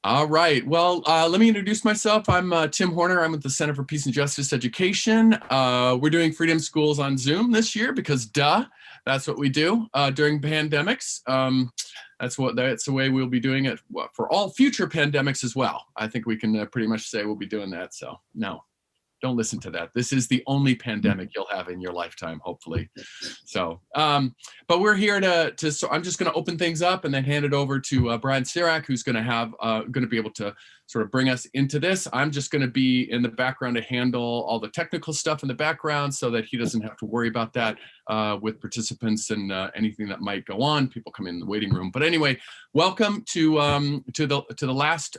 All right. Well, let me introduce myself. I'm Tim Horner. I'm with the Center for Peace and Justice Education. We're doing Freedom Schools on Zoom this year because, that's what we do during pandemics. That's the way we'll be doing it for all future pandemics as well. I think we can pretty much say we'll be doing that. So no, don't listen to that. This is the only pandemic you'll have in your lifetime, hopefully. So, but we're here so I'm just going to open things up and then hand it over to Brian Sirak, who's going to be able to sort of bring us into this. I'm just going to be in the background to handle all the technical stuff in the background so that he doesn't have to worry about that with participants and anything that might go on. People come in the waiting room. But anyway, welcome to the last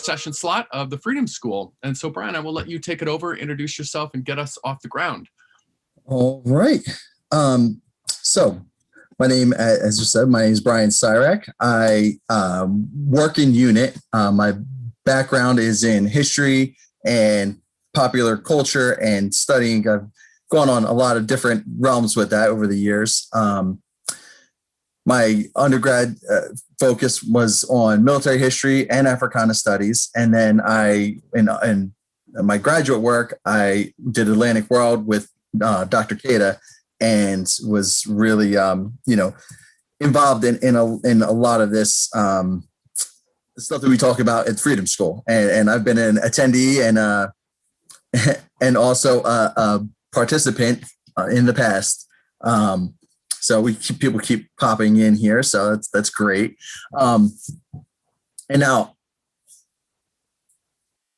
session slot of the Freedom School. And so, Brian, I will let you take it over, introduce yourself, and get us off the ground. All right. So my name, as you said, my name is Brian Sirak. I work in unit. My background is in history and popular culture and studying. I've gone on a lot of different realms with that over the years. My undergrad focus was on military history and Africana studies. And then in my graduate work, I did Atlantic World with Dr. Keita, and was really, involved in a lot of this stuff that we talk about at Freedom School. And I've been an attendee and also a participant in the past. So people keep popping in here, so that's great. And now,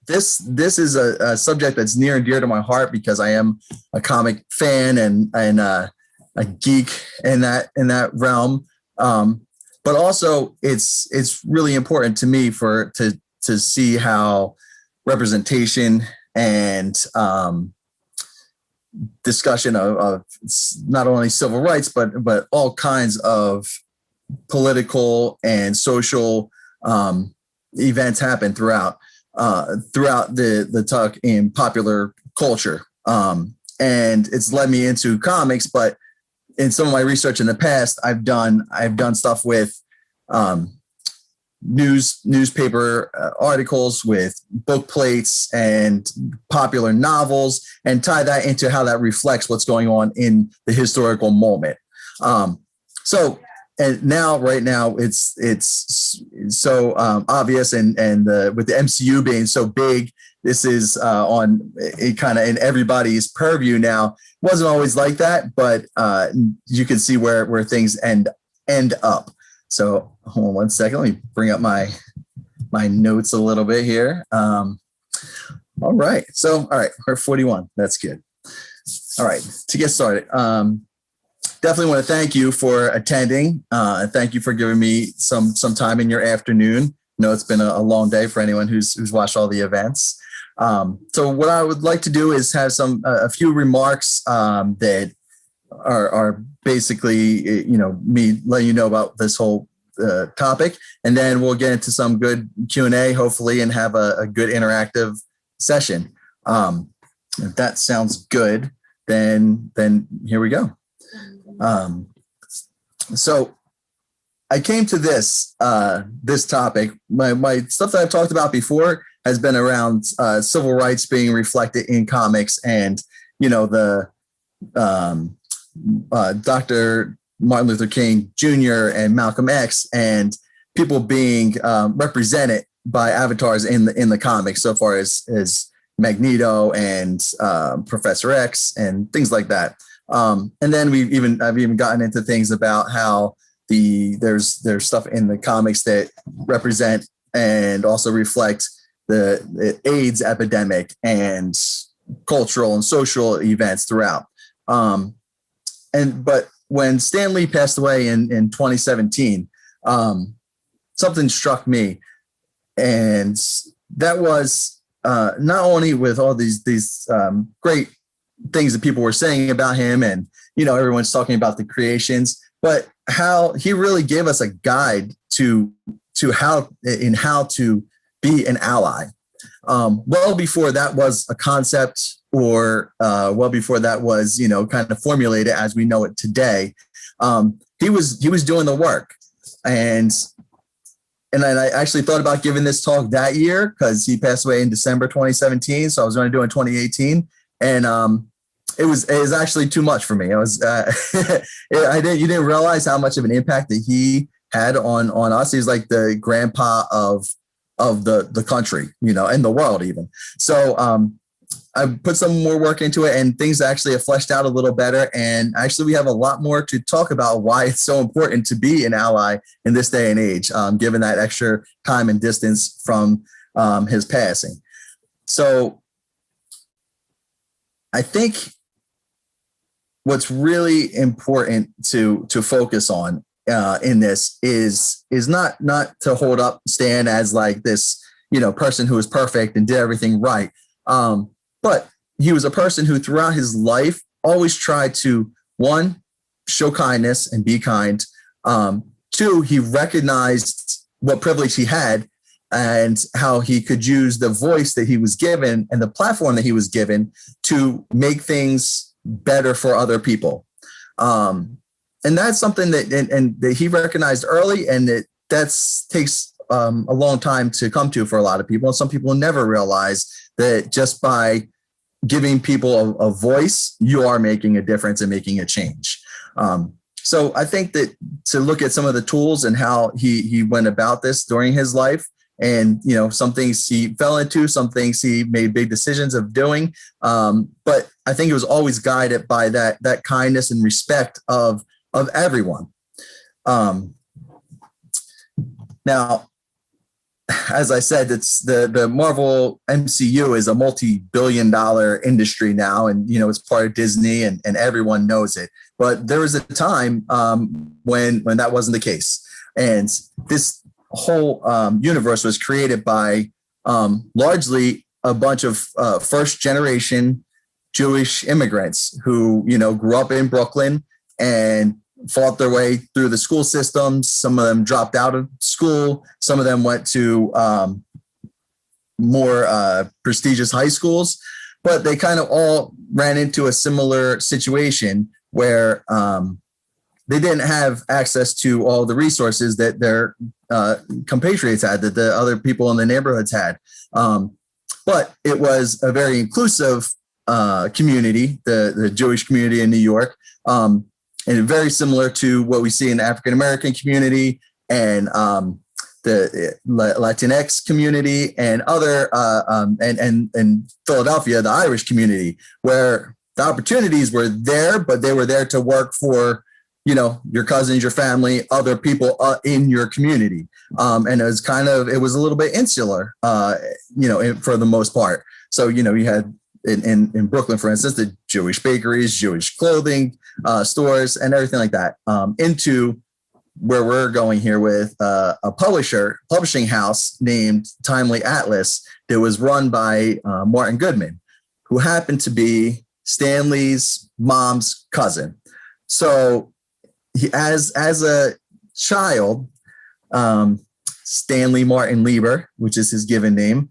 This is a subject that's near and dear to my heart because I am a comic fan and a geek in that realm. But also it's really important to me to see how representation and discussion of not only civil rights but all kinds of political and social events happen throughout the talk in popular culture. And it's led me into comics, but in some of my research in the past, I've done stuff with newspaper articles, with book plates and popular novels, and tie that into how that reflects what's going on in the historical moment. And right now, it's so obvious, and with the MCU being so big, this is on kind of in everybody's purview now. It wasn't always like that, but you can see where things end up. So hold on one second. Let me bring up my notes a little bit here. All right. So all right, we're 41. That's good. All right, to get started. Definitely want to thank you for attending. Thank you for giving me some time in your afternoon. I know it's been a long day for anyone who's watched all the events. So what I would like to do is have a few remarks that are basically, me letting you know about this whole topic, and then we'll get into some good Q&A, hopefully, and have a good interactive session. If that sounds good, then here we go. So I came to this topic. My stuff that I've talked about before has been around civil rights being reflected in comics, and the Dr. Martin Luther King Jr. and Malcolm X, and people being represented by avatars in the comics, so far as Magneto and Professor X and things like that. And then I've even gotten into things about how there's stuff in the comics that represent and also reflect the AIDS epidemic and cultural and social events throughout. But when Stan Lee passed away in 2017, something struck me, and that was not only with all these great things that people were saying about him, and everyone's talking about the creations, but how he really gave us a guide to how to be an ally. Well before that was a concept, or well before that was kind of formulated as we know it today, he was doing the work, and and then I actually thought about giving this talk that year because he passed away in December 2017. So I was going to do it in 2018. And it was actually too much for me. I was you didn't realize how much of an impact that he had on us. He was like the grandpa of the country, and the world even. So I put some more work into it, and things actually have fleshed out a little better. And actually, we have a lot more to talk about why it's so important to be an ally in this day and age, given that extra time and distance from his passing. So I think what's really important to focus on in this is not to hold up Stan as like this, person who was perfect and did everything right. But he was a person who throughout his life always tried to, one, show kindness and be kind. Two, he recognized what privilege he had and how he could use the voice that he was given and the platform that he was given to make things better for other people. And that's something that he recognized early, and that takes a long time to come to for a lot of people. And some people never realize that just by giving people a voice, you are making a difference and making a change. So I think that to look at some of the tools and how he went about this during his life, and some things he fell into, some things he made big decisions of doing. But I think it was always guided by that kindness and respect of everyone. Now, as I said, it's the Marvel MCU is a multi-billion-dollar industry now, and it's part of Disney, and everyone knows it. But there was a time when that wasn't the case, and this whole universe was created by largely a bunch of first-generation Jewish immigrants who grew up in Brooklyn and fought their way through the school systems. Some of them dropped out of school. Some of them went to more prestigious high schools, but they kind of all ran into a similar situation where they didn't have access to all the resources that their compatriots had, that the other people in the neighborhoods had. But it was a very inclusive community, the Jewish community in New York, and very similar to what we see in the African-American community and the Latinx community and other and Philadelphia, the Irish community, where the opportunities were there, but they were there to work for, your cousins, your family, other people in your community. And it was a little bit insular, for the most part. So, you had in Brooklyn, for instance, the Jewish bakeries, Jewish clothing stores, and everything like that, into where we're going here with a publishing house named Timely Atlas that was run by Martin Goodman, who happened to be Stanley's mom's cousin. So he, as a child, Stanley Martin Leiber, which is his given name,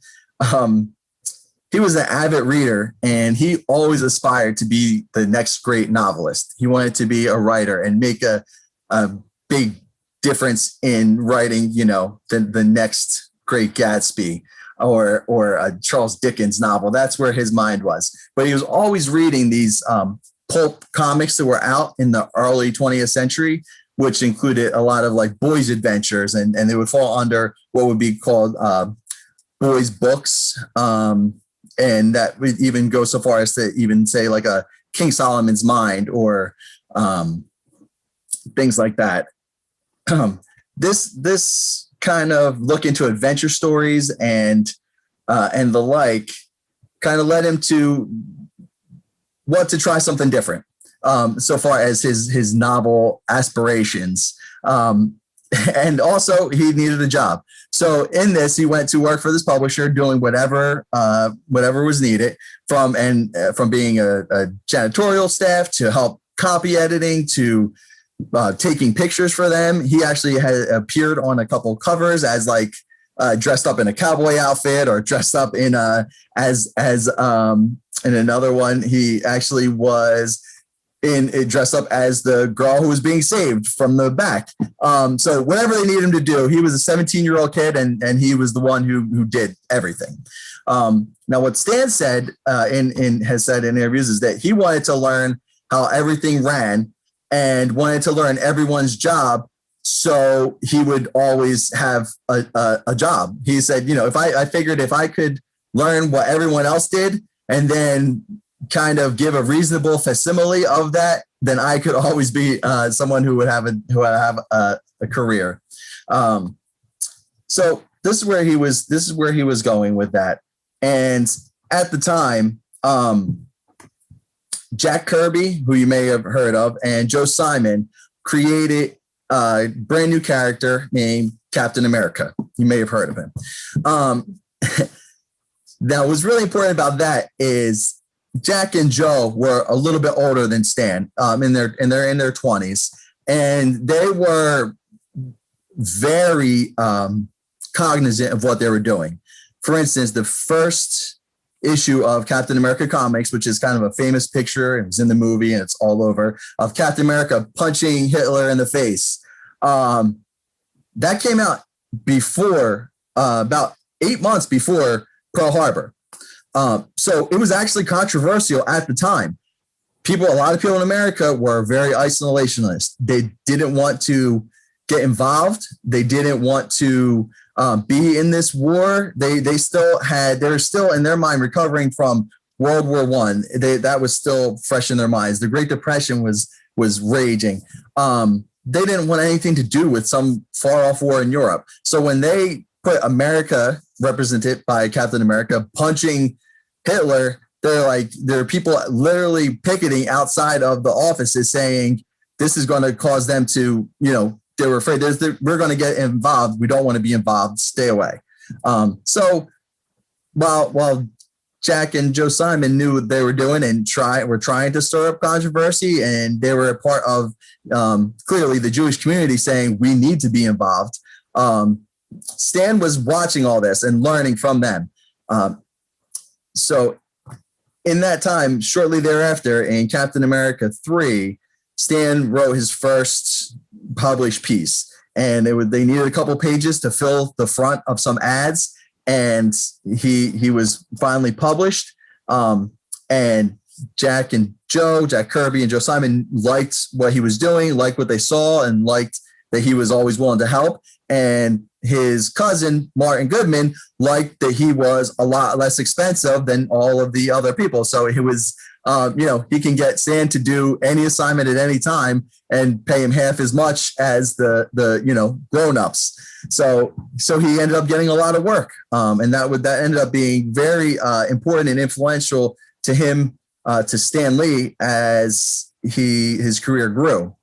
he was an avid reader, and he always aspired to be the next great novelist. He wanted to be a writer and make a big difference in writing, the next great Gatsby or a Charles Dickens novel. That's where his mind was. But he was always reading these pulp comics that were out in the early 20th century, which included a lot of like boys' adventures, and they would fall under what would be called boys' books. And that would even go so far as to even say like a King Solomon's Mind or things like that. This kind of look into adventure stories and the like kind of led him to want to try something different so far as his novel aspirations. And also he needed a job. So in this, he went to work for this publisher doing whatever was needed from being a janitorial staff to help copy editing to taking pictures for them. He actually had appeared on a couple covers as like dressed up in a cowboy outfit or dressed up in as in another one. He actually was dressed up as the girl who was being saved from the back. So whatever they needed him to do, he was a 17-year-old kid, and he was the one who did everything. Now, what Stan said has said in interviews is that he wanted to learn how everything ran and wanted to learn everyone's job, so he would always have a job. He said, if I figured if I could learn what everyone else did and then kind of give a reasonable facsimile of that, then I could always be someone who would have a career. So this is where he was going with that. And at the time, Jack Kirby, who you may have heard of, and Joe Simon created a brand new character named Captain America. You may have heard of him. Now, what's really important about that is Jack and Joe were a little bit older than Stan, in their 20s, and they were very cognizant of what they were doing. For instance, the first issue of Captain America Comics, which is kind of a famous picture, it was in the movie and it's all over, of Captain America punching Hitler in the face. That came out before, about 8 months before Pearl Harbor. So it was actually controversial at the time. A lot of people in America were very isolationist. They didn't want to get involved. They didn't want to be in this war. They were still in their mind recovering from World War I. That was still fresh in their minds. The Great Depression was raging. They didn't want anything to do with some far off war in Europe. So when they put America, represented by Captain America, punching Hitler, there are people literally picketing outside of the offices saying this is going to cause them to, they were afraid we're going to get involved. We don't want to be involved. Stay away. So while Jack and Joe Simon knew what they were doing and were trying to stir up controversy, and they were a part of clearly the Jewish community saying we need to be involved. Stan was watching all this and learning from them. So in that time, shortly thereafter, in Captain America 3, Stan wrote his first published piece, and they needed a couple pages to fill the front of some ads, and he was finally published. And Jack Kirby and Joe Simon liked what he was doing, liked what they saw, and liked that he was always willing to help. And his cousin, Martin Goodman, liked that he was a lot less expensive than all of the other people. So it was, he can get Stan to do any assignment at any time and pay him half as much as the grown-ups. So he ended up getting a lot of work. And that ended up being very important and influential to him, to Stan Lee, as his career grew.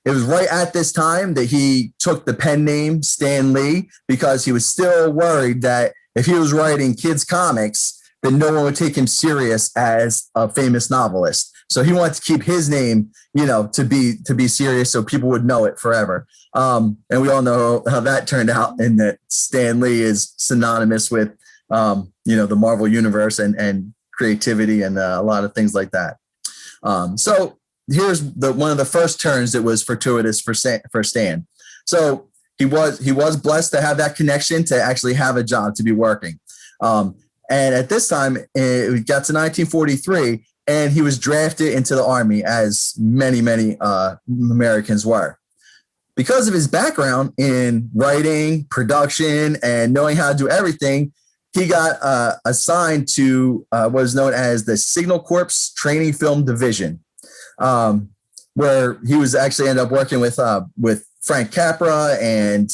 It was right at this time that he took the pen name Stan Lee, because he was still worried that if he was writing kids' comics, then no one would take him serious as a famous novelist. So he wanted to keep his name, to be serious, so people would know it forever. And we all know how that turned out, and that Stan Lee is synonymous with, the Marvel universe and creativity and a lot of things like that. So here's one of the first turns that was fortuitous for Stan. So he was blessed to have that connection, to actually have a job, to be working. And at this time, we got to 1943, and he was drafted into the Army, as many Americans were. Because of his background in writing, production, and knowing how to do everything, he got assigned to what is known as the Signal Corps Training Film Division, where he was actually ended up working with Frank Capra and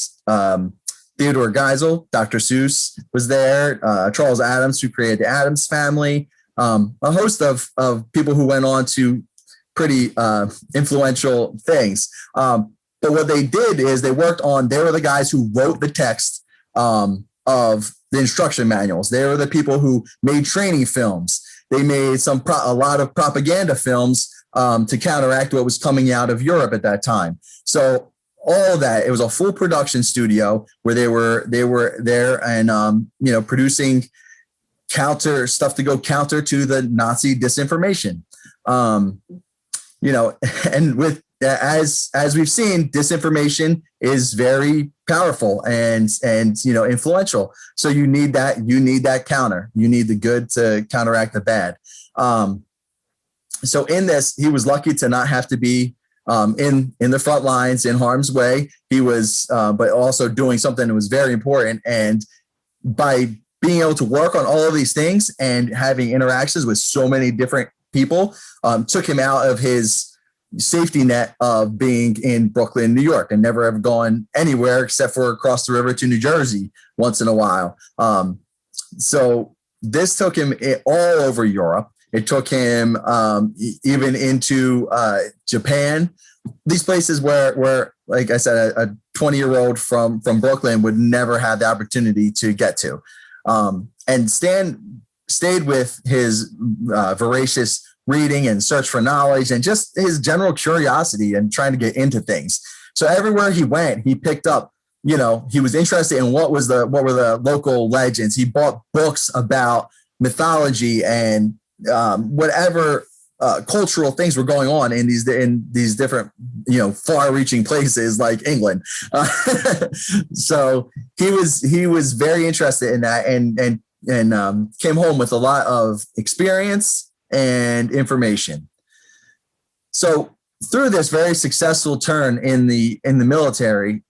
Theodore Geisel. Dr. Seuss was there, Charles Addams, who created the Addams Family, a host of people who went on to pretty influential things. But what they did is they were the guys who wrote the text of the instruction manuals. They were the people who made training films. They made a lot of propaganda films to counteract what was coming out of Europe at that time. So all of that, it was a full production studio where they were there and producing counter stuff to go counter to the Nazi disinformation. you know, and with as we've seen, disinformation is very powerful and influential. So you need that counter. You need the good to counteract the bad. So in this, he was lucky to not have to be in the front lines in harm's way. He was, but also doing something that was very important. And by being able to work on all of these things and having interactions with so many different people, took him out of his safety net of being in Brooklyn, New York, and never ever gone anywhere except for across the river to New Jersey once in a while. So this took him all over Europe. It took him even into Japan, these places where, like I said, a 20-year-old from Brooklyn would never have the opportunity to get to. And Stan stayed with his voracious reading and search for knowledge and just his general curiosity and trying to get into things. So everywhere he went, he picked up, he was interested in what were the local legends. He bought books about mythology and whatever cultural things were going on in these different, far-reaching places like England. So he was very interested in that and came home with a lot of experience and information. So through this very successful turn in the military,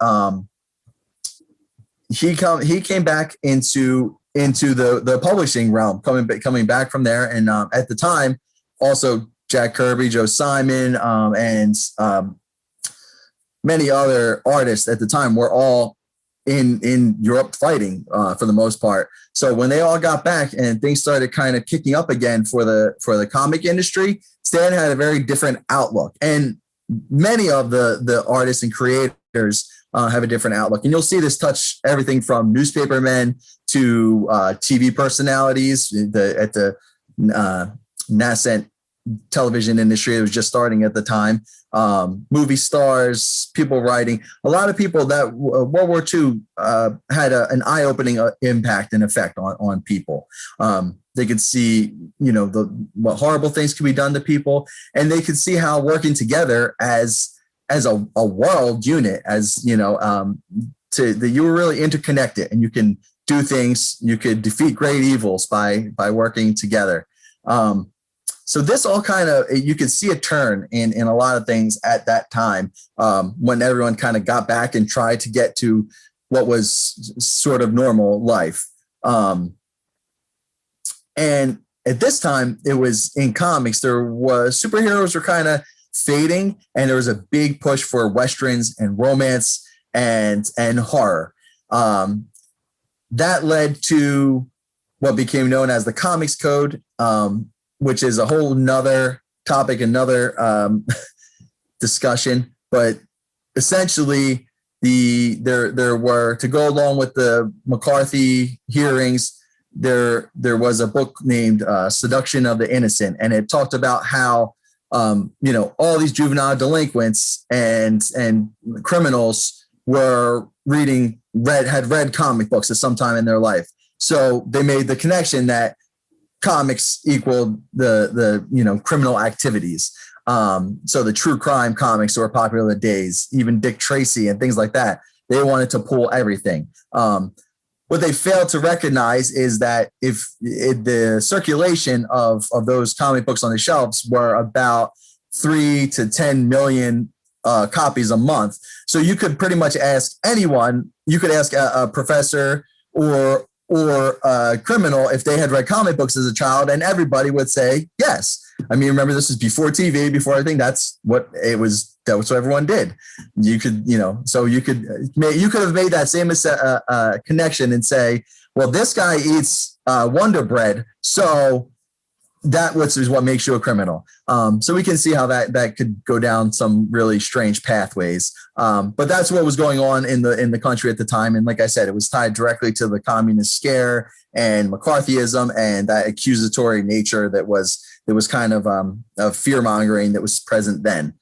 he came back into the publishing realm, coming back from there. And at the time, also Jack Kirby, Joe Simon, and many other artists at the time were all in Europe fighting for the most part. So when they all got back and things started kind of kicking up again for the comic industry, Stan had a very different outlook. And many of the artists and creators have a different outlook. And you'll see this touch everything from newspapermen to TV personalities at the nascent television industry that was just starting at the time, movie stars, people writing. A lot of people that World War II had an eye-opening impact and effect on people. They could see, what horrible things could be done to people, and they could see how working together as a world unit, that you were really interconnected and you can do things. You could defeat great evils by working together. So this all kind of, you could see a turn in a lot of things at that time, when everyone kind of got back and tried to get to what was sort of normal life. And at this time, it was in comics, superheroes were kind of fading, and there was a big push for Westerns and romance and horror. That led to what became known as the Comics Code, which is a whole nother topic, another discussion. But essentially, there were, to go along with the McCarthy hearings, there was a book named Seduction of the Innocent, and it talked about how all these juvenile delinquents and criminals were had read comic books at some time in their life. So they made the connection that comics equaled the criminal activities. So the true crime comics were popular in the days, even Dick Tracy and things like that. They wanted to pull everything. What they failed to recognize is that if the circulation of those comic books on the shelves were about 3 to 10 million copies a month. So you could pretty much ask anyone, you could ask a professor or a criminal if they had read comic books as a child, and everybody would say yes. I mean, remember, this is before TV, before everything. That's what it was. That was what everyone did. You could, so you could have made that same connection and say, well, this guy eats Wonder Bread, so that is what makes you a criminal. So we can see how that could go down some really strange pathways. But that's what was going on in the country at the time. And like I said, it was tied directly to the communist scare and McCarthyism and that accusatory nature that was kind of fear mongering that was present then.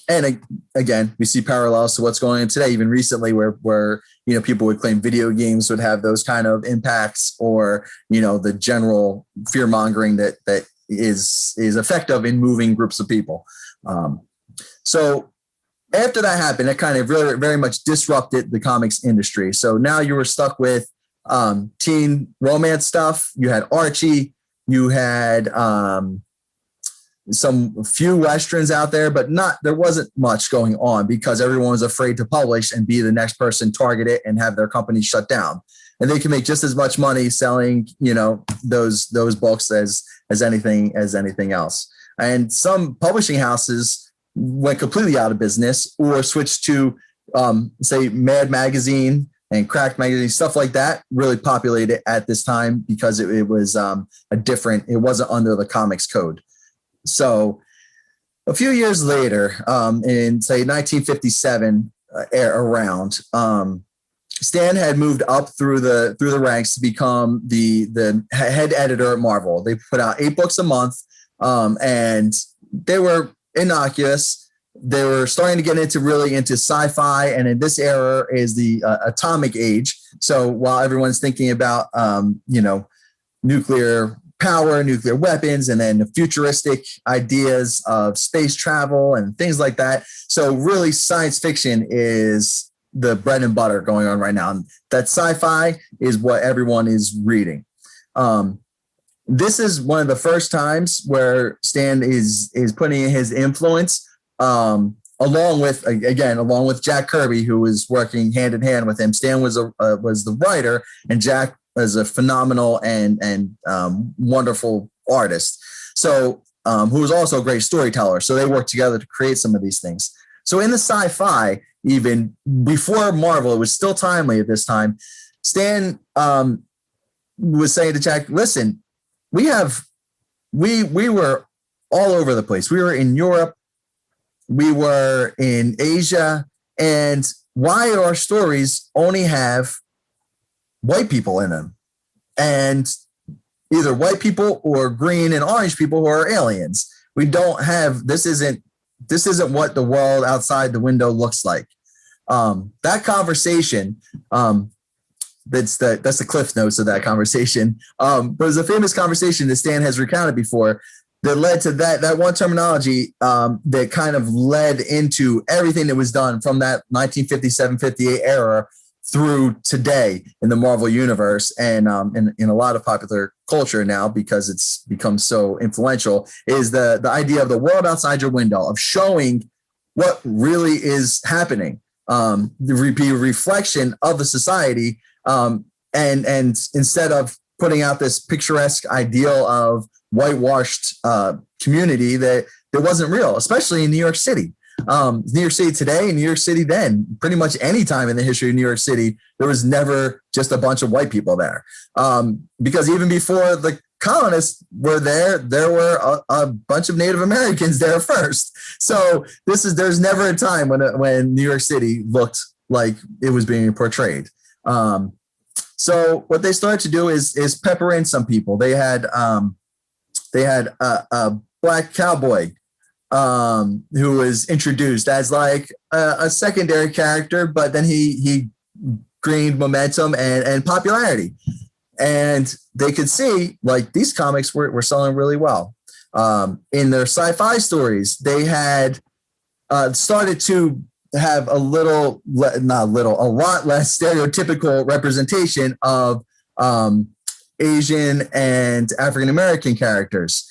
And again, we see parallels to what's going on today, even recently, where people would claim video games would have those kind of impacts, or the general fear mongering that is effective in moving groups of people. So after that happened, it kind of really very much disrupted the comics industry. So now you were stuck with teen romance stuff. You had Archie. You had some few Westerns out there, but there wasn't much going on because everyone was afraid to publish and be the next person targeted and have their company shut down. And they can make just as much money selling, those books as anything else. And some publishing houses went completely out of business or switched to, say, Mad Magazine and Cracked Magazine, stuff like that really populated at this time because it was it wasn't under the comics code. So a few years later, in say 1957 around, Stan had moved up through the ranks to become the head editor at Marvel. They put out 8 books a month, and they were innocuous. They were starting to get into sci-fi, and in this era is the atomic age. So while everyone's thinking about nuclear power, nuclear weapons, and then the futuristic ideas of space travel and things like that. So really science fiction is the bread and butter going on right now. And that sci-fi is what everyone is reading. This is one of the first times where Stan is putting in his influence, along with Jack Kirby, who was working hand in hand with him. Stan was the writer, and Jack was a phenomenal and wonderful artist. So, who was also a great storyteller. So they worked together to create some of these things. So in the sci-fi, even before Marvel, it was still timely at this time. Stan was saying to Jack, listen, we were all over the place. We were in Europe, we were in Asia, and why our stories only have white people in them, and either white people or green and orange people who are aliens. We don't have, this isn't what the world outside the window looks like. That conversation, that's the cliff notes of that conversation. But it's a famous conversation that Stan has recounted before that led to that one terminology that kind of led into everything that was done from that 1957-58 era through today in the Marvel universe and in a lot of popular culture now, because it's become so influential, is the idea of the world outside your window, of showing what really is happening, the reflection of the society, and instead of putting out this picturesque ideal of whitewashed community that wasn't real, especially in New York City. New York City today and New York City then, pretty much any time in the history of New York City, there was never just a bunch of white people there. Because even before the colonists were there were a bunch of Native Americans there first. So there's never a time when New York City looked like it was being portrayed. So what they started to do is pepper in some people. They had a black cowboy who was introduced as like a secondary character, but then he gained momentum and popularity, and they could see like these comics were selling really well. In their sci-fi stories, they had started to have a lot less stereotypical representation of Asian and African American characters.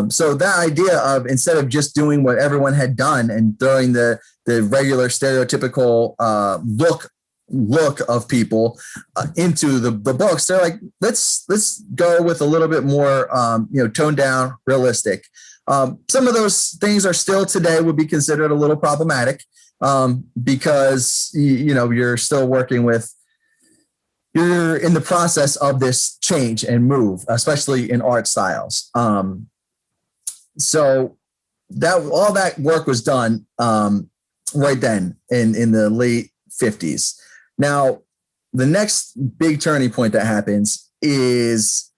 So that idea of, instead of just doing what everyone had done and throwing the regular stereotypical look of people into the books, they're like, let's go with a little bit more toned down, realistic. Some of those things are still today would be considered a little problematic, because you're still working with, you're in the process of this change and move, especially in art styles. So that all that work was done right then in the late 50s. Now, the next big turning point that happens is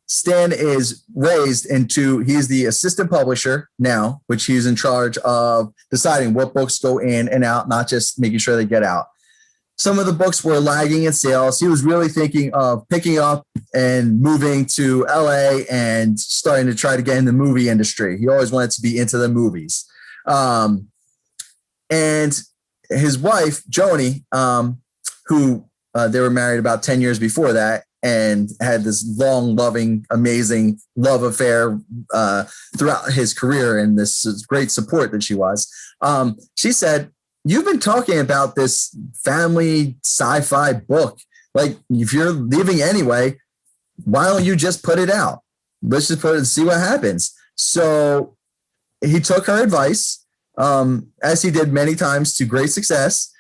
Stan is raised into, he's the assistant publisher now, which he's in charge of deciding what books go in and out, not just making sure they get out. some of the books were lagging in sales. He was really thinking of picking up and moving to LA and starting to try to get in the movie industry. He always wanted to be into the movies. And his wife, Joni, who they were married about 10 years before that and had this long, loving, amazing love affair throughout his career, and this great support that she was. She said, "You've been talking about this family sci-fi book. Like, if you're leaving anyway, why don't you just put it out? Let's just put it and see what happens." So he took her advice, as he did many times to great success.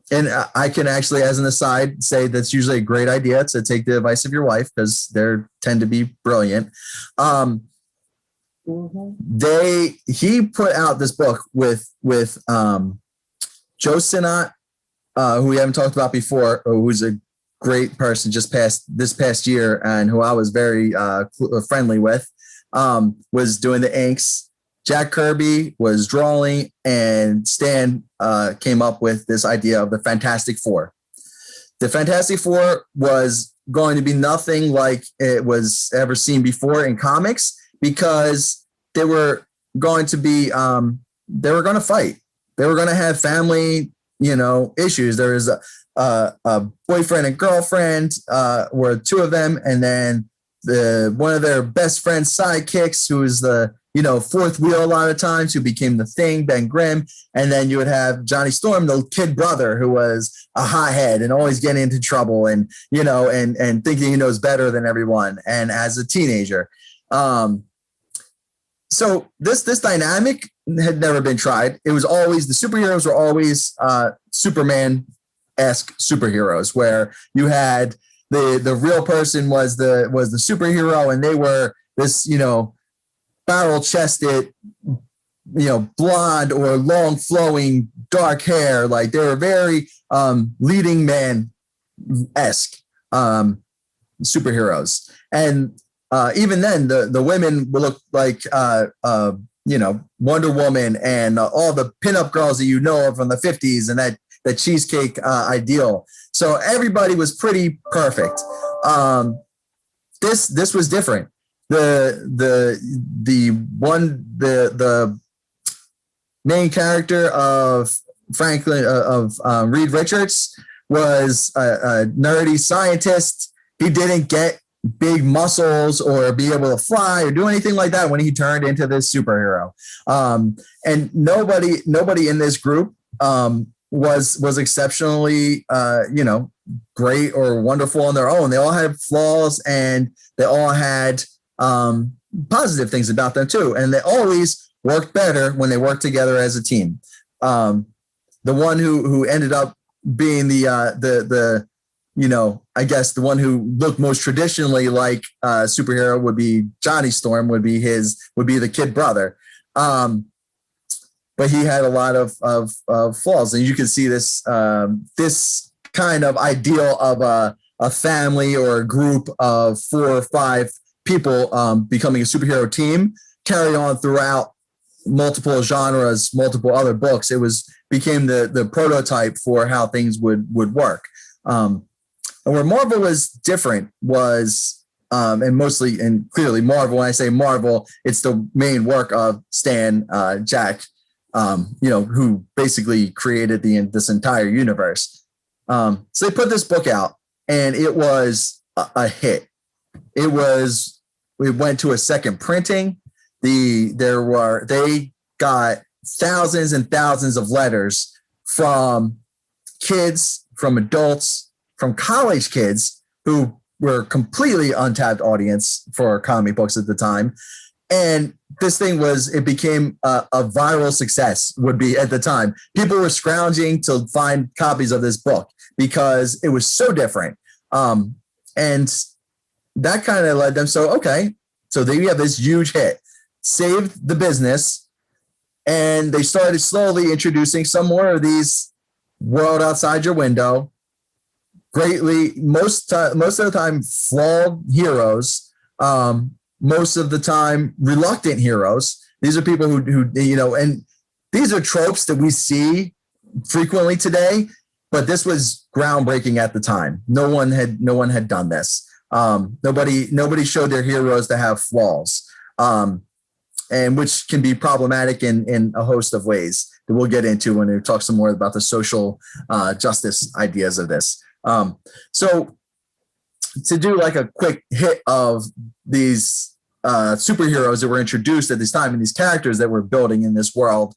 And I can actually, as an aside, say that's usually a great idea to take the advice of your wife, because they tend to be brilliant. He put out this book with Joe Sinnott, who we haven't talked about before, who's a great person just this past year, and who I was very friendly with, was doing the inks. Jack Kirby was drawing, and Stan came up with this idea of the Fantastic Four. The Fantastic Four was going to be nothing like it was ever seen before in comics, because they were going to be, they were going to fight. They were going to have family, issues. There was a boyfriend and girlfriend, were two of them, and then one of their best friend's sidekicks, who was the fourth wheel a lot of times, who became the Thing, Ben Grimm. And then you would have Johnny Storm, the kid brother, who was a hothead and always getting into trouble and thinking he knows better than everyone. And as a teenager. So this dynamic had never been tried. It was always, the superheroes were always Superman-esque superheroes, where you had the real person was the superhero, and they were this, barrel-chested, blonde or long flowing dark hair. Like, they were very leading man-esque superheroes. And even then, the women would look like, Wonder Woman and all the pinup girls that from the 50s, and that cheesecake ideal. So everybody was pretty perfect. This was different. The main character of Reed Richards was a nerdy scientist. He didn't get big muscles or be able to fly or do anything like that when he turned into this superhero. And nobody in this group was exceptionally great or wonderful on their own. They all had flaws, and they all had positive things about them too, and they always worked better when they worked together as a team. The one who ended up being the I guess the one who looked most traditionally like a superhero would be Johnny Storm, would be the kid brother. But he had a lot of flaws, and you can see this kind of ideal of a family or a group of 4 or 5 people becoming a superhero team carry on throughout multiple genres, multiple other books. It became the prototype for how things would work. And where Marvel was different was, and mostly and clearly Marvel, when I say Marvel, it's the main work of Stan Jack, who basically created this entire universe. So they put this book out, and it was a hit. It went to a second printing. They got thousands and thousands of letters from kids, from adults, from college kids who were completely untapped audience for comic books at the time. And this thing became a viral success, would be at the time. People were scrounging to find copies of this book because it was so different. And that kind of led them. So they have this huge hit, saved the business. And they started slowly introducing some more of these world outside your window, greatly, most of the time, flawed heroes, most of the time, reluctant heroes. These are people who and these are tropes that we see frequently today. but this was groundbreaking at the time. No one had done this. Nobody showed their heroes to have flaws, and which can be problematic in a host of ways that we'll get into when we talk some more about the social justice ideas of this. So to do like a quick hit of these superheroes that were introduced at this time and these characters that we're building in this world,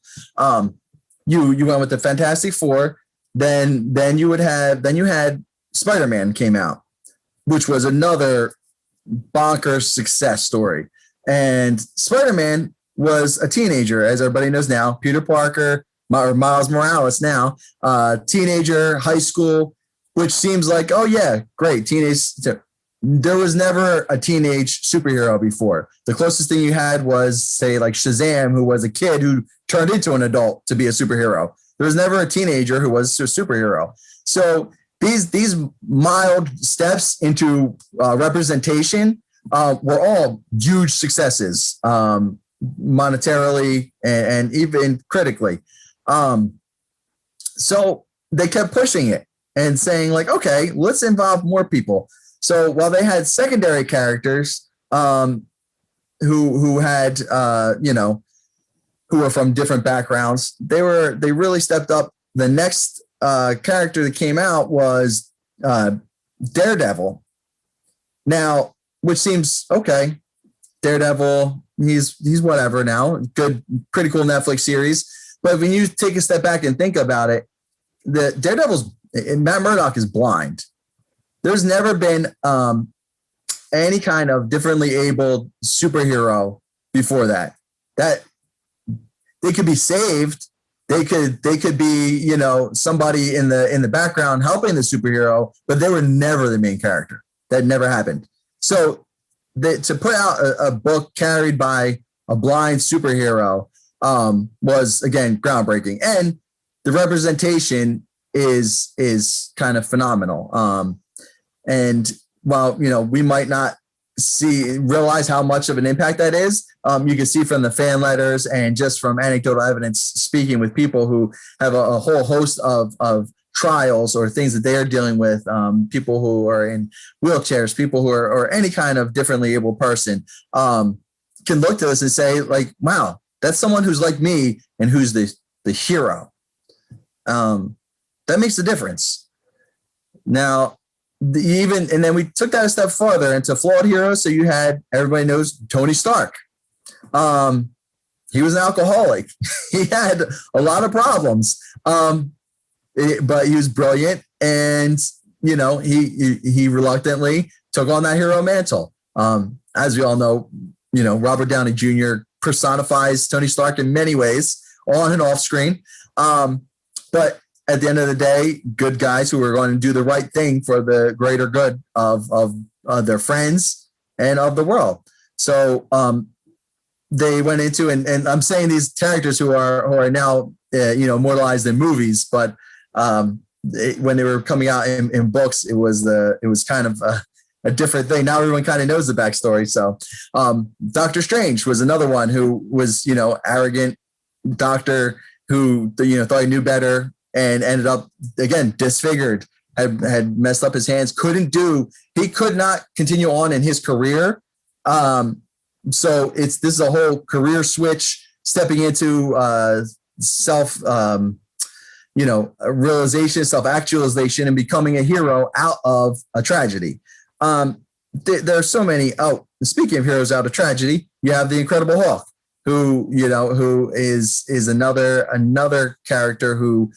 you went with the Fantastic Four. Then you had Spider-Man came out, which was another bonkers success story. And Spider-Man was a teenager, as everybody knows now. Peter Parker, or Miles Morales now, teenager, high school, which seems like, oh yeah, great, teenage. There was never a teenage superhero before. The closest thing you had was, say, like Shazam, who was a kid who turned into an adult to be a superhero. There was never a teenager who was a superhero. So these mild steps into representation were all huge successes, monetarily and even critically. So they kept pushing it and saying like, okay, let's involve more people. So while they had secondary characters who had who were from different backgrounds, they really stepped up. The next character that came out was Daredevil. Now, which seems okay. Daredevil, he's whatever now. Good, pretty cool Netflix series. But when you take a step back and think about it, the Matt Murdock is blind. There's never been any kind of differently abled superhero before that. That they could be saved. They could be, somebody in the background helping the superhero, but they were never the main character. That never happened. So to put out a book carried by a blind superhero was, again, groundbreaking. And the representation is kind of phenomenal. And while, we might not realize how much of an impact that is, you can see from the fan letters and just from anecdotal evidence, speaking with people who have a whole host of trials or things that they are dealing with, people who are in wheelchairs, people who are, or any kind of differently able person, can look to us and say like, wow, that's someone who's like me and who's the hero. That makes a difference. Now, and then we took that a step farther into flawed heroes. So you had, everybody knows Tony Stark. He was an alcoholic. He had a lot of problems, but he was brilliant. And, he reluctantly took on that hero mantle. As we all know, Robert Downey Jr. personifies Tony Stark in many ways, on and off screen. But at the end of the day, good guys who are going to do the right thing for the greater good of their friends and of the world. So they went into, and I'm saying these characters who are now immortalized in movies, but when they were coming out in books, it was kind of a different thing. Now everyone kind of knows the backstory. So Doctor Strange was another one who was arrogant doctor who thought he knew better, and ended up, again, disfigured, had messed up his hands, he could not continue on in his career. So this is a whole career switch, stepping into realization, self-actualization, and becoming a hero out of a tragedy. There are so many. Oh, speaking of heroes out of tragedy, you have the Incredible Hulk, who is another character who,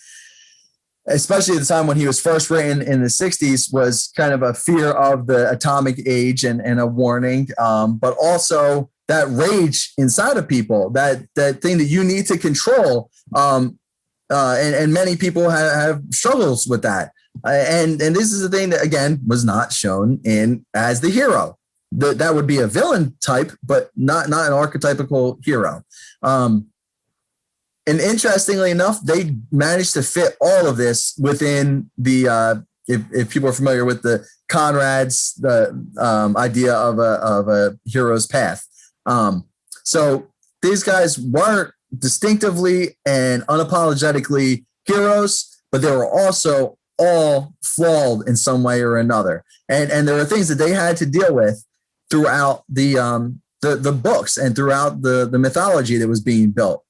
especially at the time when he was first written in the 60s, was kind of a fear of the atomic age and a warning, but also that rage inside of people, that thing that you need to control. And many people have struggles with that. And this is the thing that, again, was not shown in as the hero. That would be a villain type, but not an archetypical hero. And interestingly enough, they managed to fit all of this within the, if people are familiar with the Conrad's, the idea of a hero's path. So these guys weren't distinctively and unapologetically heroes, but they were also all flawed in some way or another. And there were things that they had to deal with throughout the books and throughout the mythology that was being built.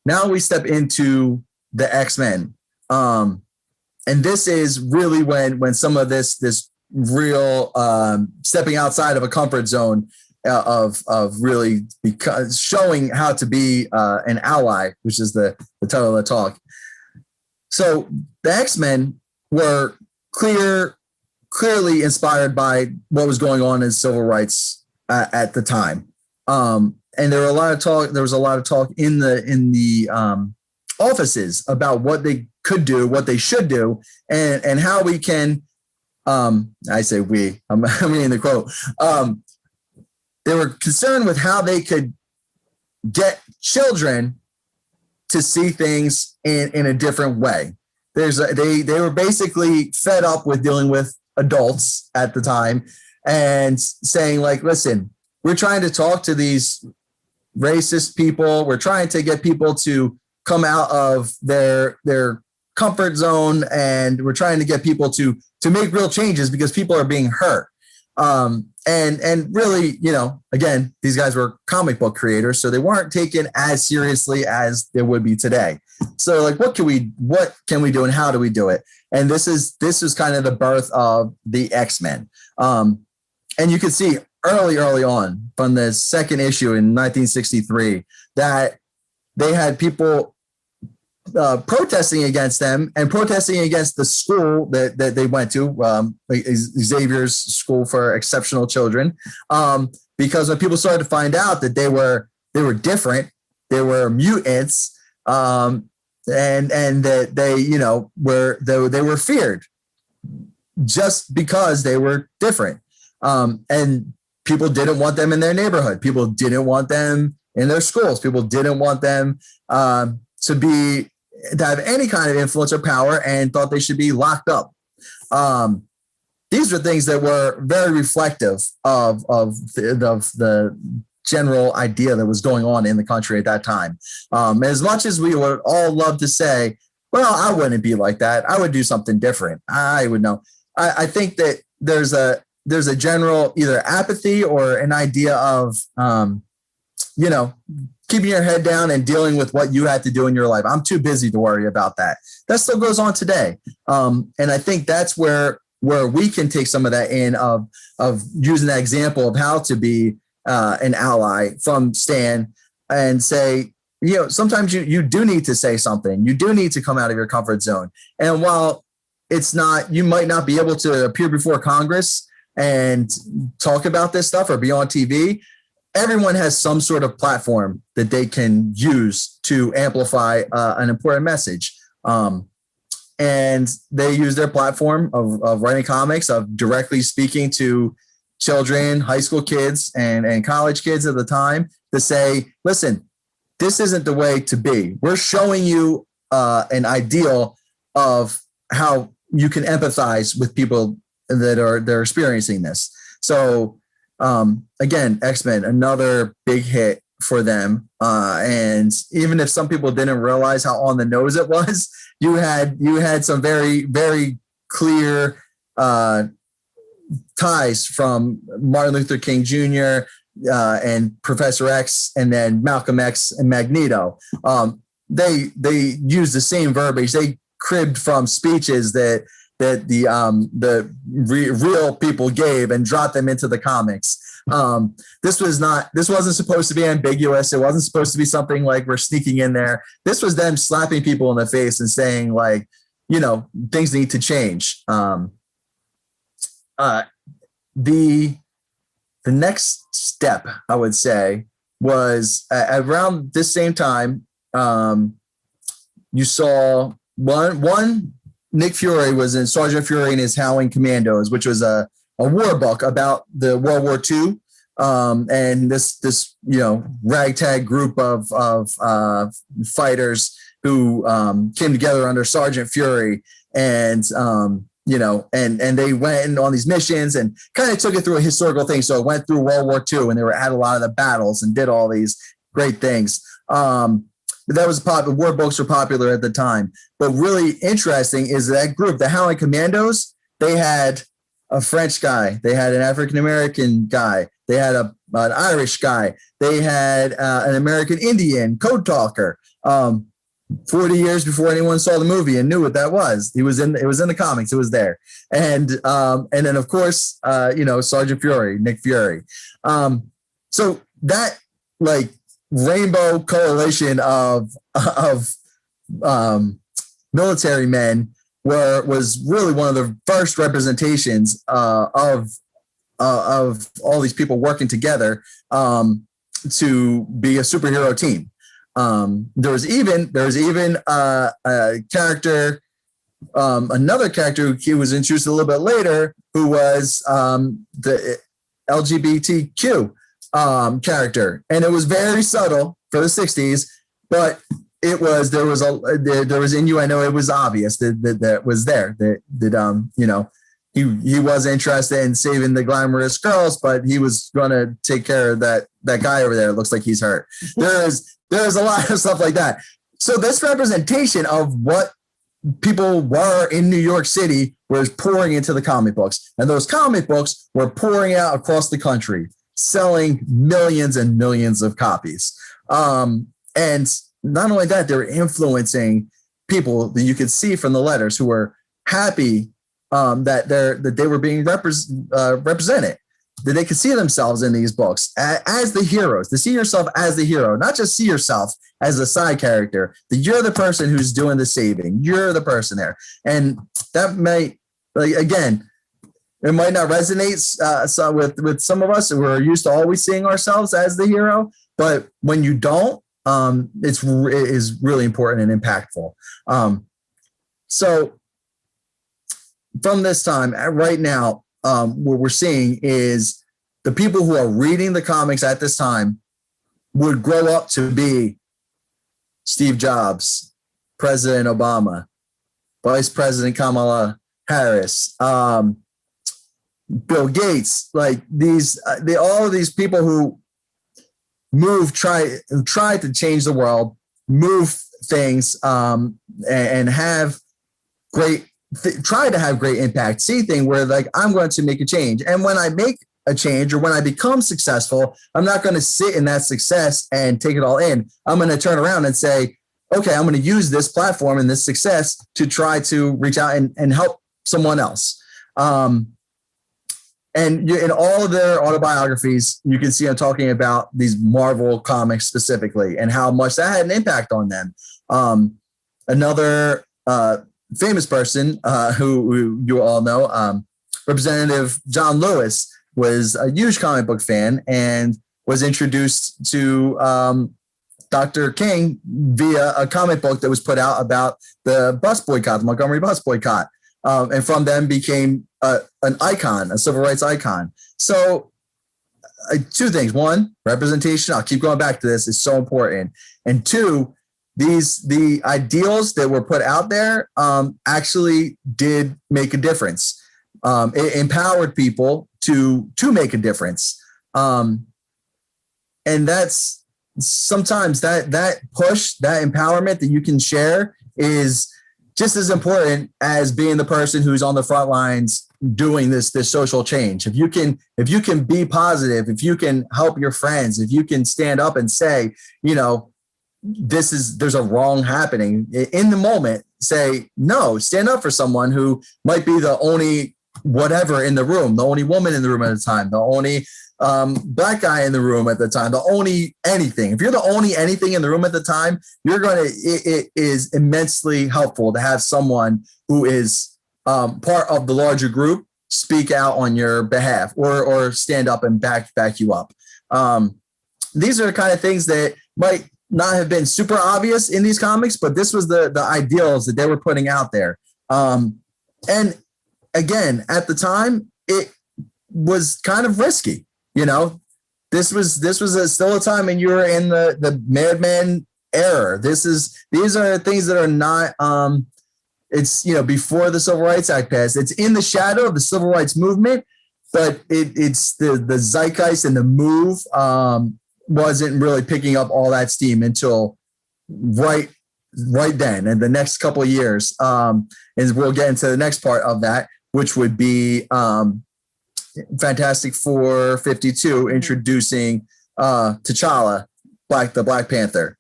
Now we step into the X-Men. And this is really when some of this real stepping outside of a comfort zone of really because showing how to be an ally, which is the title of the talk. So the X-Men were clearly inspired by what was going on in civil rights at the time. And there was a lot of talk in the offices about what they could do, what they should do, and how we can. I say we. I'm reading the quote. They were concerned with how they could get children to see things in a different way. They were basically fed up with dealing with adults at the time and saying, like, listen, we're trying to talk to these racist people. We're trying to get people to come out of their comfort zone, and we're trying to get people to make real changes because people are being hurt. And really, again, these guys were comic book creators, so they weren't taken as seriously as they would be today. So, like, what can we do, and how do we do it? And this is kind of the birth of the X-Men. And you can see early on from the second issue in 1963 that they had people protesting against them and protesting against the school that they went to, Xavier's School for Exceptional Children, because when people started to find out that they were different, they were mutants, and that they were feared just because they were different, and people didn't want them in their neighborhood. People didn't want them in their schools. People didn't want them to have any kind of influence or power, and thought they should be locked up. These were things that were very reflective of the general idea that was going on in the country at that time. As much as we would all love to say, well, I wouldn't be like that, I would do something different, I would know. I think that there's a general either apathy or an idea of, keeping your head down and dealing with what you had to do in your life. I'm too busy to worry about that. That still goes on today. And I think that's where we can take some of that in of using that example of how to be an ally from Stan and say, sometimes you do need to say something. You do need to come out of your comfort zone. And while you might not be able to appear before Congress and talk about this stuff or be on TV, everyone has some sort of platform that they can use to amplify an important message. And they use their platform of writing comics, of directly speaking to children, high school kids, and college kids at the time to say, listen, this isn't the way to be. We're showing you an ideal of how you can empathize with people they're experiencing this. So, again, X-Men, another big hit for them. And even if some people didn't realize how on the nose it was, you had some very, very clear ties from Martin Luther King Jr. And Professor X, and then Malcolm X and Magneto. They used the same verbiage. They cribbed from speeches that the real people gave and dropped them into the comics. This wasn't supposed to be ambiguous. It wasn't supposed to be something like we're sneaking in there. This was them slapping people in the face and saying, like, things need to change. The next step, I would say, was around this same time. You saw one Nick Fury was in Sergeant Fury and his Howling Commandos, which was a war book about the World War II. And this ragtag group of fighters who came together under Sergeant Fury, and they went on these missions and kind of took it through a historical thing. So it went through World War II, and they were at a lot of the battles and did all these great things. that was popular. War books were popular at the time. But really interesting is that group, the Howling Commandos, they had a French guy, they had an African American guy, they had an Irish guy, they had an American Indian code talker. 40 years before anyone saw the movie and knew what that was. It was in the comics. It was there. And then of course, Sergeant Fury, Nick Fury. So that like rainbow coalition of military men was really one of the first representations of all these people working together to be a superhero team. There was even a character, another character who was introduced a little bit later, who was the LGBTQ character, and it was very subtle for the 60s, but there was innuendo. It was obvious that was there that he was interested in saving the glamorous girls, but he was going to take care of that guy over there. It looks like he's hurt. There's a lot of stuff like that. So this representation of what people were in New York City was pouring into the comic books. And those comic books were pouring out across the country, selling millions and millions of copies. And not only that, they were influencing people that you could see from the letters who were happy that they were being represented, that they could see themselves in these books as the heroes, to see yourself as the hero, not just see yourself as a side character, that you're the person who's doing the saving. You're the person there. And that might, again, it might not resonate with some of us who are used to always seeing ourselves as the hero, but when you don't, it is really important and impactful. So from this time, right now, what we're seeing is the people who are reading the comics at this time would grow up to be Steve Jobs, President Obama, Vice President Kamala Harris, Bill Gates, like all of these people who try to change the world, move things, and have try to have great impact, see things where like, I'm going to make a change. And when I make a change or when I become successful, I'm not going to sit in that success and take it all in. I'm going to turn around and say, okay, I'm going to use this platform and this success to try to reach out and help someone else. And in all of their autobiographies, you can see I'm talking about these Marvel comics specifically and how much that had an impact on them. Another famous person who you all know, Representative John Lewis, was a huge comic book fan and was introduced to Dr. King via a comic book that was put out about the bus boycott, the Montgomery bus boycott. And from them became an icon, a civil rights icon. So two things. One, representation. I'll keep going back to this. It's so important. And two, the ideals that were put out there actually did make a difference. It empowered people to make a difference. And that's sometimes that push, that empowerment that you can share is just as important as being the person who's on the front lines doing this social change. If you can be positive, if you can help your friends, if you can stand up and say, there's a wrong happening in the moment, say no, stand up for someone who might be the only whatever in the room, the only woman in the room at the time, the only black guy in the room at the time, the only anything. If you're the only anything in the room at the time, it is immensely helpful to have someone who is part of the larger group speak out on your behalf or stand up and back you up. These are the kind of things that might not have been super obvious in these comics, but this was the ideals that they were putting out there. And again, at the time, it was kind of risky. This was still a time when you were in the madman era. These are things that are not. It's before the Civil Rights Act passed. It's in the shadow of the Civil Rights Movement, but it's the zeitgeist and the move wasn't really picking up all that steam until right then in the next couple of years. And we'll get into the next part of that, which would be Fantastic Four 52 introducing T'Challa, the Black Panther.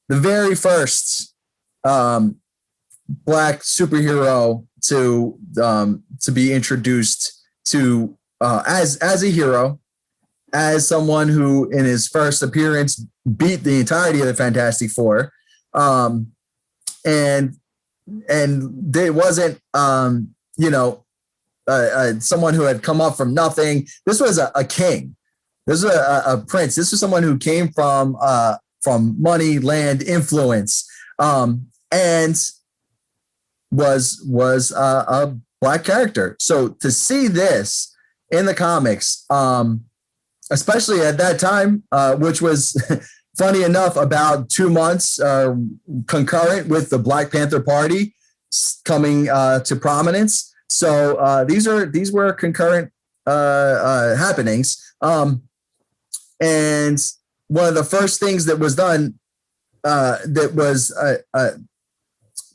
The very first Black superhero to be introduced to as a hero, as someone who in his first appearance beat the entirety of the Fantastic Four, and it wasn't someone who had come up from nothing. This was a king. This was a prince. This was someone who came from money, land, influence, and was a Black character. So to see this in the comics, especially at that time, which was funny enough, about 2 months concurrent with the Black Panther Party coming to prominence. So these were concurrent happenings. And one of the first things that was done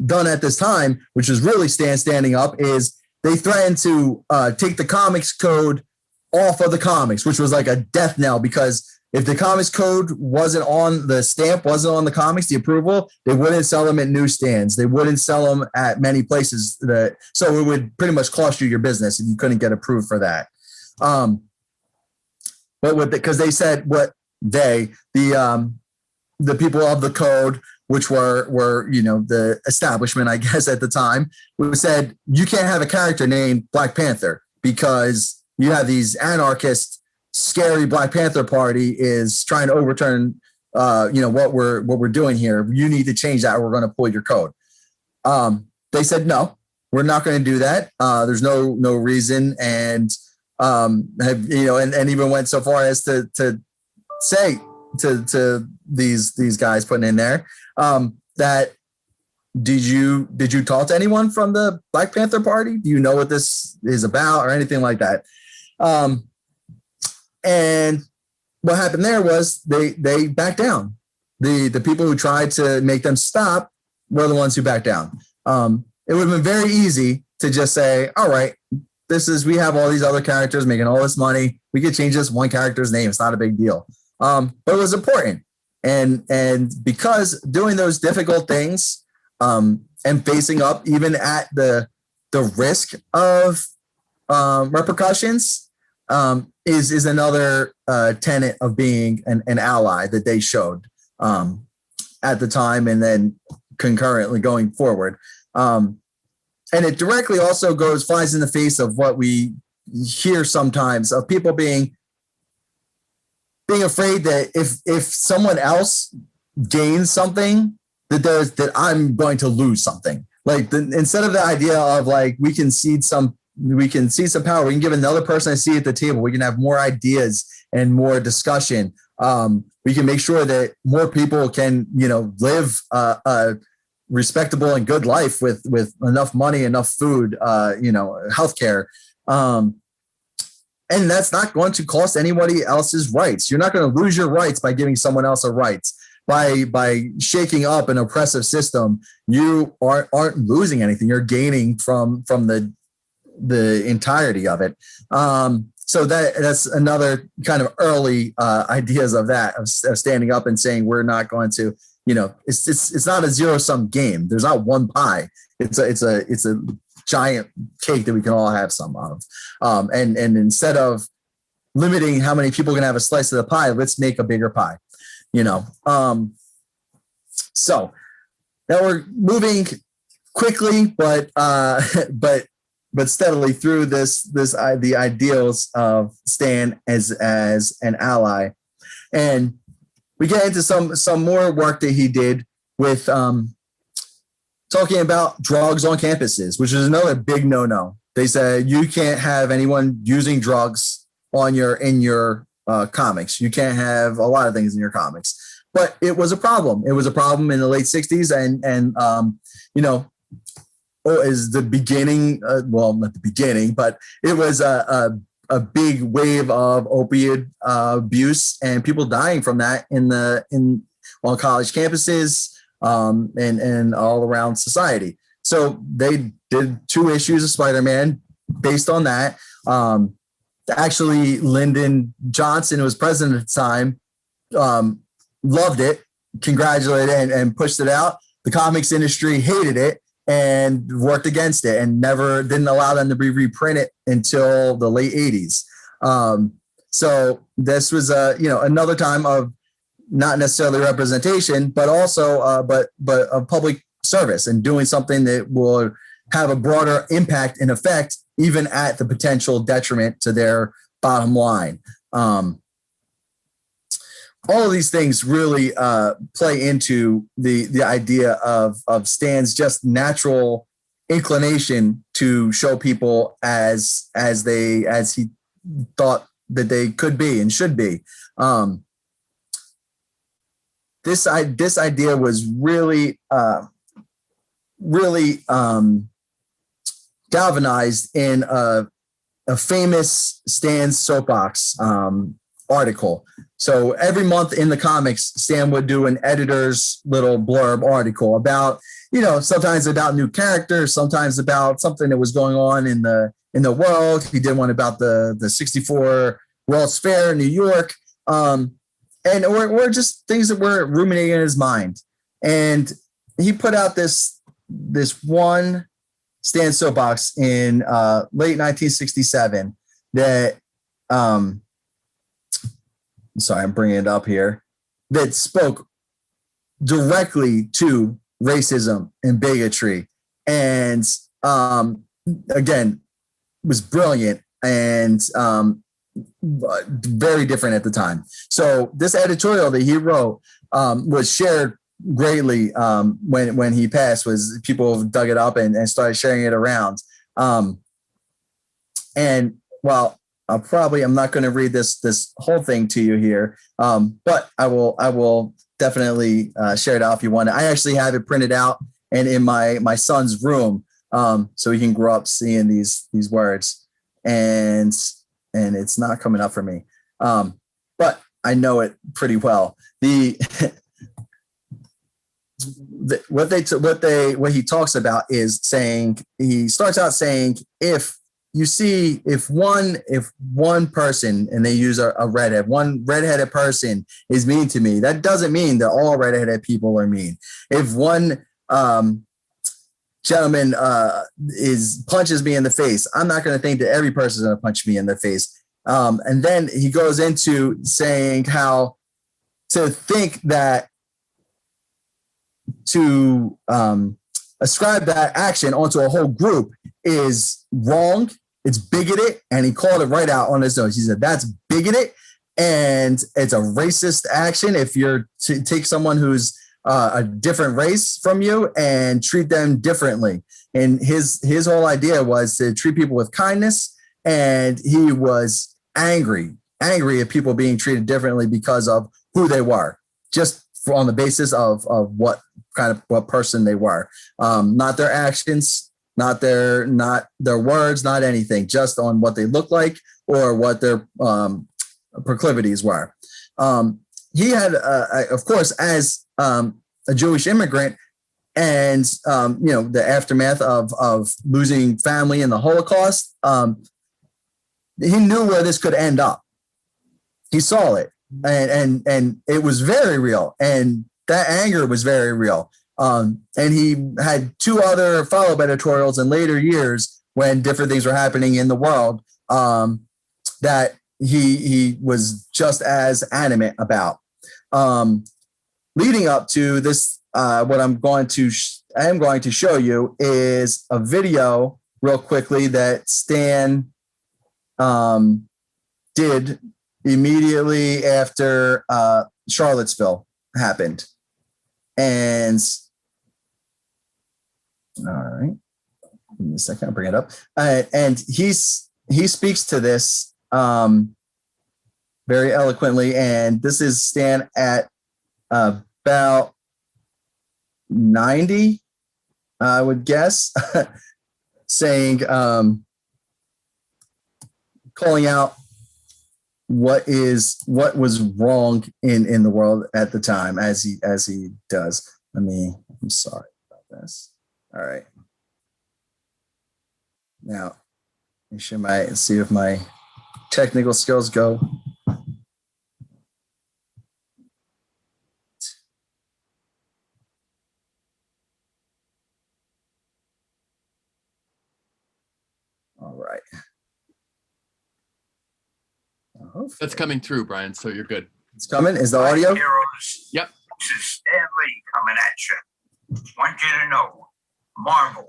done at this time, which was really standing up, is they threatened to take the comics code off of the comics, which was like a death knell, because if the comics code wasn't on the stamp, wasn't on the comics, the approval, they wouldn't sell them at newsstands. They wouldn't sell them at many places. So it would pretty much cost you your business if you couldn't get approved for that. But because they said the people of the code, which were the establishment, I guess at the time, who said you can't have a character named Black Panther because you have these anarchist, scary Black Panther Party is trying to overturn, what we're doing here. You need to change that, or we're going to pull your code. They said no, we're not going to do that. There's no reason, and and even went so far as to say to these guys putting in there that did you talk to anyone from the Black Panther Party? Do you know what this is about or anything like that? And what happened there was they backed down. The people who tried to make them stop were the ones who backed down. It would have been very easy to just say, all right, we have all these other characters making all this money. We could change this one character's name. It's not a big deal. But it was important. And because doing those difficult things and facing up even at the risk of repercussions is another tenet of being an ally that they showed at the time and then concurrently going forward. And it directly also flies in the face of what we hear sometimes of people being afraid that if someone else gains something, that I'm going to lose something. Like instead of the idea of like we can cede some power, we can give another person a seat at the table. We can have more ideas and more discussion. We can make sure that more people can live a respectable and good life with enough money, enough food, healthcare. And that's not going to cost anybody else's rights. You're not going to lose your rights by giving someone else a rights. By shaking up an oppressive system, you aren't losing anything. You're gaining from the entirety of it. So that's another kind of early ideas of that, of standing up and saying we're not going to, it's not a zero-sum game. There's not one pie. It's a giant cake that we can all have some of. And instead of limiting how many people can have a slice of the pie, let's make a bigger pie, So now we're moving quickly, but steadily through the ideals of Stan as an ally. And we get into some more work that he did with talking about drugs on campuses, which is another big no-no. They said you can't have anyone using drugs in your comics. You can't have a lot of things in your comics. But it was a problem. It was a problem in the late 60s is the beginning, well, not the beginning, but it was a big wave of opiate abuse and people dying from that in on college campuses, and all around society. So they did 2 issues of Spider-Man based on that. Actually, Lyndon Johnson, who was president at the time, loved it, congratulated it, and pushed it out. The comics industry hated it and worked against it and didn't allow them to be reprinted until the late 80s. So this was another time of not necessarily representation, but also but of public service and doing something that will have a broader impact and effect, even at the potential detriment to their bottom line. All of these things really play into the idea of Stan's just natural inclination to show people as he thought that they could be and should be. This idea was really galvanized in a famous Stan's Soapbox article. So every month in the comics, Stan would do an editor's little blurb article about, sometimes about new characters, sometimes about something that was going on in the world. He did one about the 64 World's Fair in New York. And or just things that were ruminating in his mind. And he put out this one Stan's Soapbox in late 1967 that, sorry, I'm bringing it up here, that spoke directly to racism and bigotry. And again, was brilliant and very different at the time. So this editorial that he wrote was shared greatly when he passed. Was people dug it up and started sharing it around. And well, I'm not going to read this whole thing to you here, but I will definitely share it out if you want. I actually have it printed out and in my son's room, so he can grow up seeing these words. And it's not coming up for me, but I know it pretty well. What he talks about is saying, he starts out saying, if one person, and they use a redhead, one redheaded person is mean to me, that doesn't mean that all redheaded people are mean. If one gentleman punches me in the face, I'm not going to think that every person is going to punch me in the face. And then he goes into saying how to think that to ascribe that action onto a whole group is wrong. It's bigoted. And he called it right out on his nose. He said, that's bigoted. And it's a racist action if you're to take someone who's a different race from you and treat them differently. And his whole idea was to treat people with kindness. And he was angry at people being treated differently because of who they were, just on the basis of what person they were, not their actions, not their words, not anything, just on what they look like or what their proclivities were. He had, of course, as a Jewish immigrant, and the aftermath of losing family in the Holocaust, he knew where this could end up. He saw it, and it was very real, and that anger was very real. And he had 2 other follow-up editorials in later years when different things were happening in the world that he was just as animate about. Leading up to this, what I am going to show you is a video real quickly that Stan did immediately after Charlottesville happened. And all right, give me a second, I'll bring it up. And he speaks to this very eloquently. And this is Stan at about 90, I would guess, saying, calling out what was wrong in the world at the time, as he does. I'm sorry about this. All right. Now, see if my technical skills go. All right. That's coming through, Brian, so you're good. It's coming? Is the audio? Heroes. Yep. This is Stanley coming at you. Want you to know, Marvel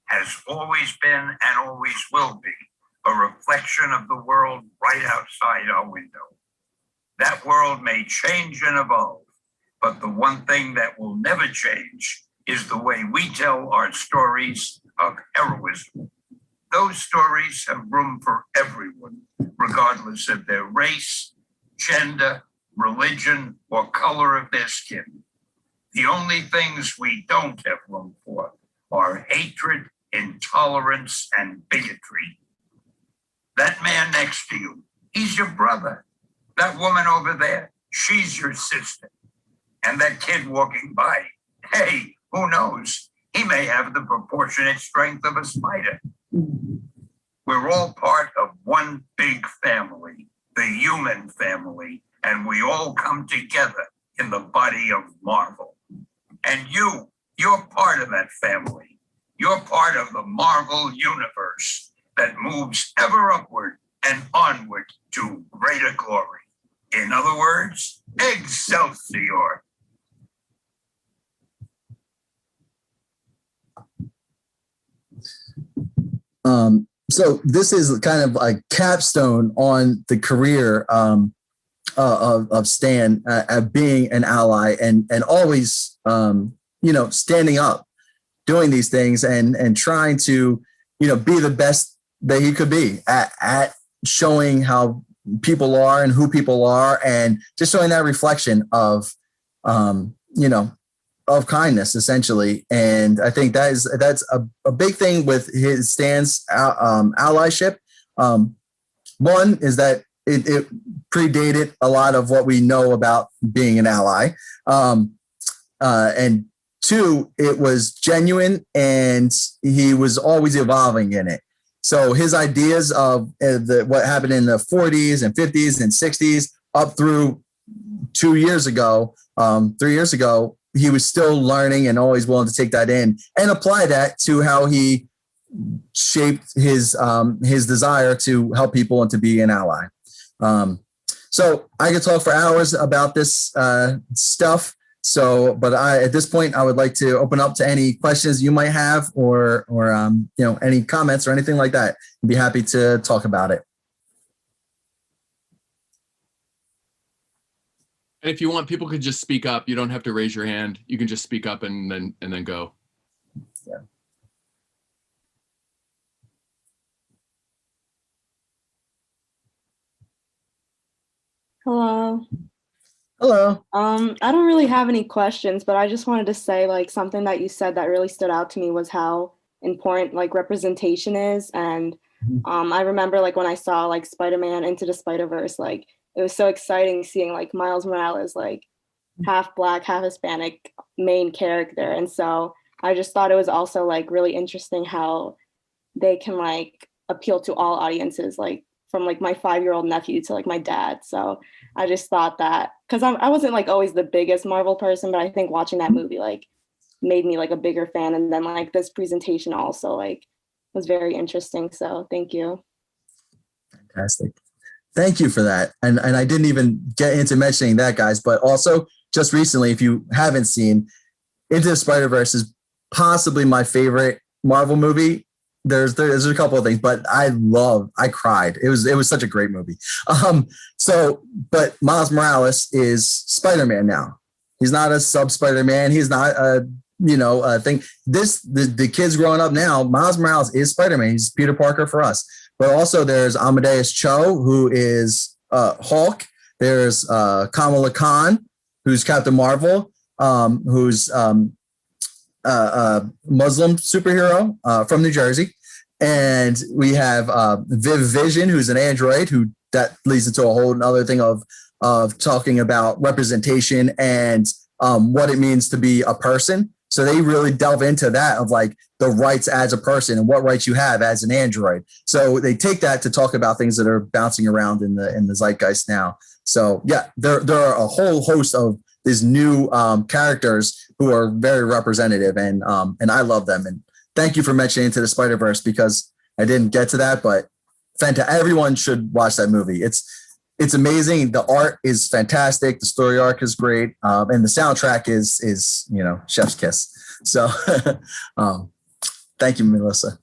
has always been and always will be a reflection of the world right outside our window. That world may change and evolve, but the one thing that will never change is the way we tell our stories of heroism. Those stories have room for everyone, regardless of their race, gender, religion, or color of their skin. The only things we don't have room for are hatred, intolerance, and bigotry. That man next to you, he's your brother. That woman over there, she's your sister. And that kid walking by, hey, who knows? He may have the proportionate strength of a spider. We're all part of one big family, the human family, and we all come together in the body of Marvel. And you're part of that family. You're part of the Marvel universe that moves ever upward and onward to greater glory. In other words, Excelsior. So this is kind of a capstone on the career of Stan being an ally and always standing up, doing these things and trying to be the best that he could be at showing how people are and who people are, and just showing that reflection of of kindness, essentially. And I think that's a big thing with his Stan's allyship. One is that it predated a lot of what we know about being an ally. And two, it was genuine and he was always evolving in it. So his ideas of what happened in the 40s and 50s and 60s up through 3 years ago, he was still learning and always willing to take that in and apply that to how he shaped his desire to help people and to be an ally. So I could talk for hours about this stuff. So, but at this point, I would like to open up to any questions you might have, or any comments or anything like that. I'd be happy to talk about it. And if you want, people could just speak up. You don't have to raise your hand. You can just speak up and then go. Yeah. Hello. Hello. I don't really have any questions, but I just wanted to say something that you said that really stood out to me was how important representation is. And I remember when I saw Spider-Man Into the Spider-Verse, it was so exciting seeing Miles Morales, half Black, half Hispanic main character. And so I just thought it was also really interesting how they can appeal to all audiences, from my 5-year-old nephew to my dad. So I just thought that, because I wasn't always the biggest Marvel person, but I think watching that movie made me a bigger fan. And then this presentation also was very interesting. So thank you. Fantastic. Thank you for that. And I didn't even get into mentioning that, guys, but also just recently, if you haven't seen, Into the Spider-Verse is possibly my favorite Marvel movie. There's a couple of things, but I cried. It was such a great movie. But Miles Morales is Spider-Man now. He's not a sub Spider-Man. He's not a thing. The kids growing up now, Miles Morales is Spider-Man. He's Peter Parker for us. But also there's Amadeus Cho, who is Hulk. There's Kamala Khan, who's Captain Marvel, who's a Muslim superhero from New Jersey. And we have Viv Vision, who's an android who that leads into a whole other thing of talking about representation and what it means to be a person. So they really delve into that of like the rights as a person and what rights you have as an android. So they take that to talk about things that are bouncing around in the zeitgeist now. So yeah, there are a whole host of these new characters who are very representative, and I love them. And thank you for mentioning Into the Spider-Verse, because I didn't get to that, but everyone should watch that movie. It's amazing. The art is fantastic. The story arc is great. And the soundtrack is, you know, chef's kiss. So thank you, Melissa.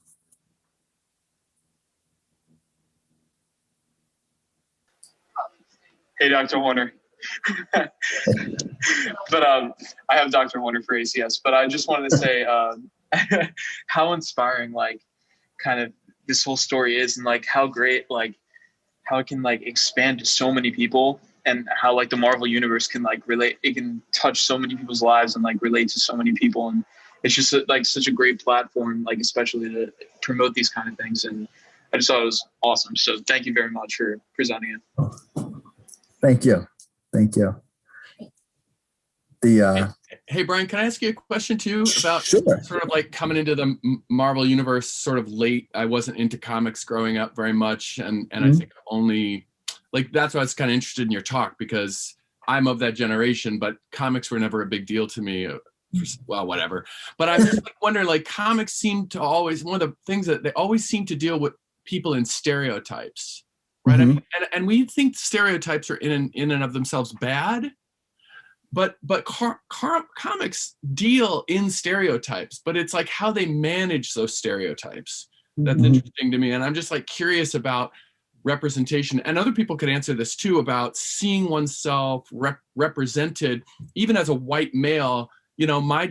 Hey, Dr. Horner. But I have Dr. Horner for ACS, but I just wanted to say how inspiring, like, kind of this whole story is, and like how great, like, how it can like expand to so many people, and how like the Marvel universe can like relate, it can touch so many people's lives and like relate to so many people. And it's just like such a great platform, like especially to promote these kind of things. And I just thought it was awesome. So thank you very much for presenting it. Thank you. Thank you. Hey, Brian, can I ask you a question too about Sure. sort of like coming into the Marvel universe sort of late? I wasn't into comics growing up very much. And I think only like, that's why I was kind of interested in your talk, because I'm of that generation, but comics were never a big deal to me. Well, whatever. But I'm just like wondering, like, comics seem to always, one of the things that they always seem to deal with people in stereotypes, right? I mean, and we think stereotypes are in and of themselves bad. But comics deal in stereotypes, but it's like how they manage those stereotypes. That's interesting to me. And I'm just like curious about representation. And other people could answer this too, about seeing oneself represented, even as a white male. You know,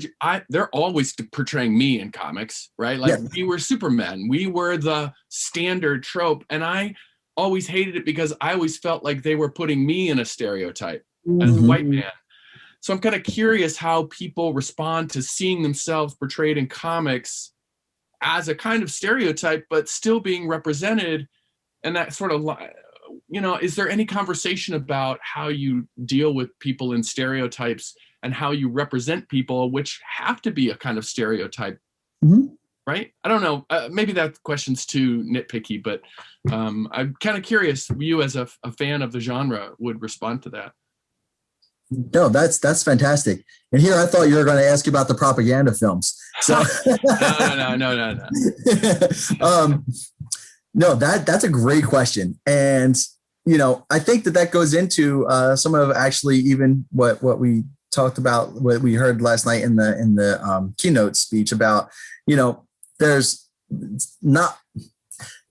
they're always portraying me in comics, right? Like we were Superman. We were the standard trope. And I always hated it because I always felt like they were putting me in a stereotype as a white man. So I'm kind of curious how people respond to seeing themselves portrayed in comics as a kind of stereotype, but still being represented. And that sort of, you know, is there any conversation about how you deal with people in stereotypes and how you represent people, which have to be a kind of stereotype, right? I don't know. Maybe that question's too nitpicky, but I'm kind of curious, you as a fan of the genre would respond to that. No, that's fantastic. And here I thought you were going to ask about the propaganda films. So no. No, that's a great question. And, you know, I think that goes into some of actually even what we talked about, what we heard last night in the keynote speech about, you know, there's not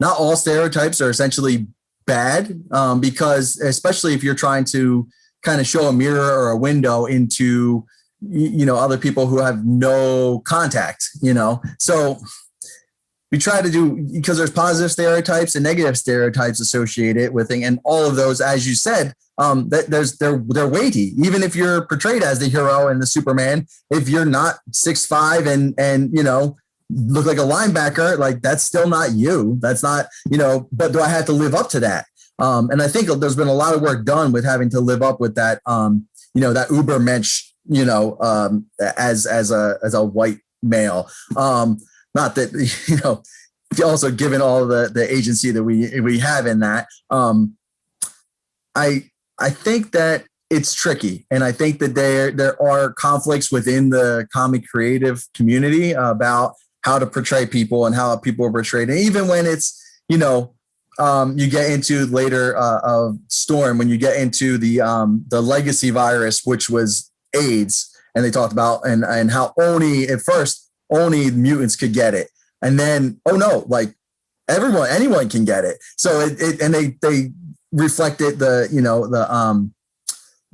all stereotypes are essentially bad, because especially if you're trying to kind of show a mirror or a window into, you know, other people who have no contact, you know. So we try to do, because there's positive stereotypes and negative stereotypes associated with it, and all of those, as you said, they're weighty. Even if you're portrayed as the hero and the Superman, if you're not 6'5" and you know, look like a linebacker, like that's still not you. That's not, you know. But do I have to live up to that? And I think there's been a lot of work done with having to live up with that, you know, that Ubermensch, you know, as a white male. Not that, you know, also given all the agency that we have in that. I think that it's tricky, and I think that there are conflicts within the comic creative community about how to portray people and how people are portrayed, and even when it's, you know. You get into later of Storm, when you get into the legacy virus, which was AIDS, and they talked about and how at first only mutants could get it, and then like anyone can get it. So and they reflected the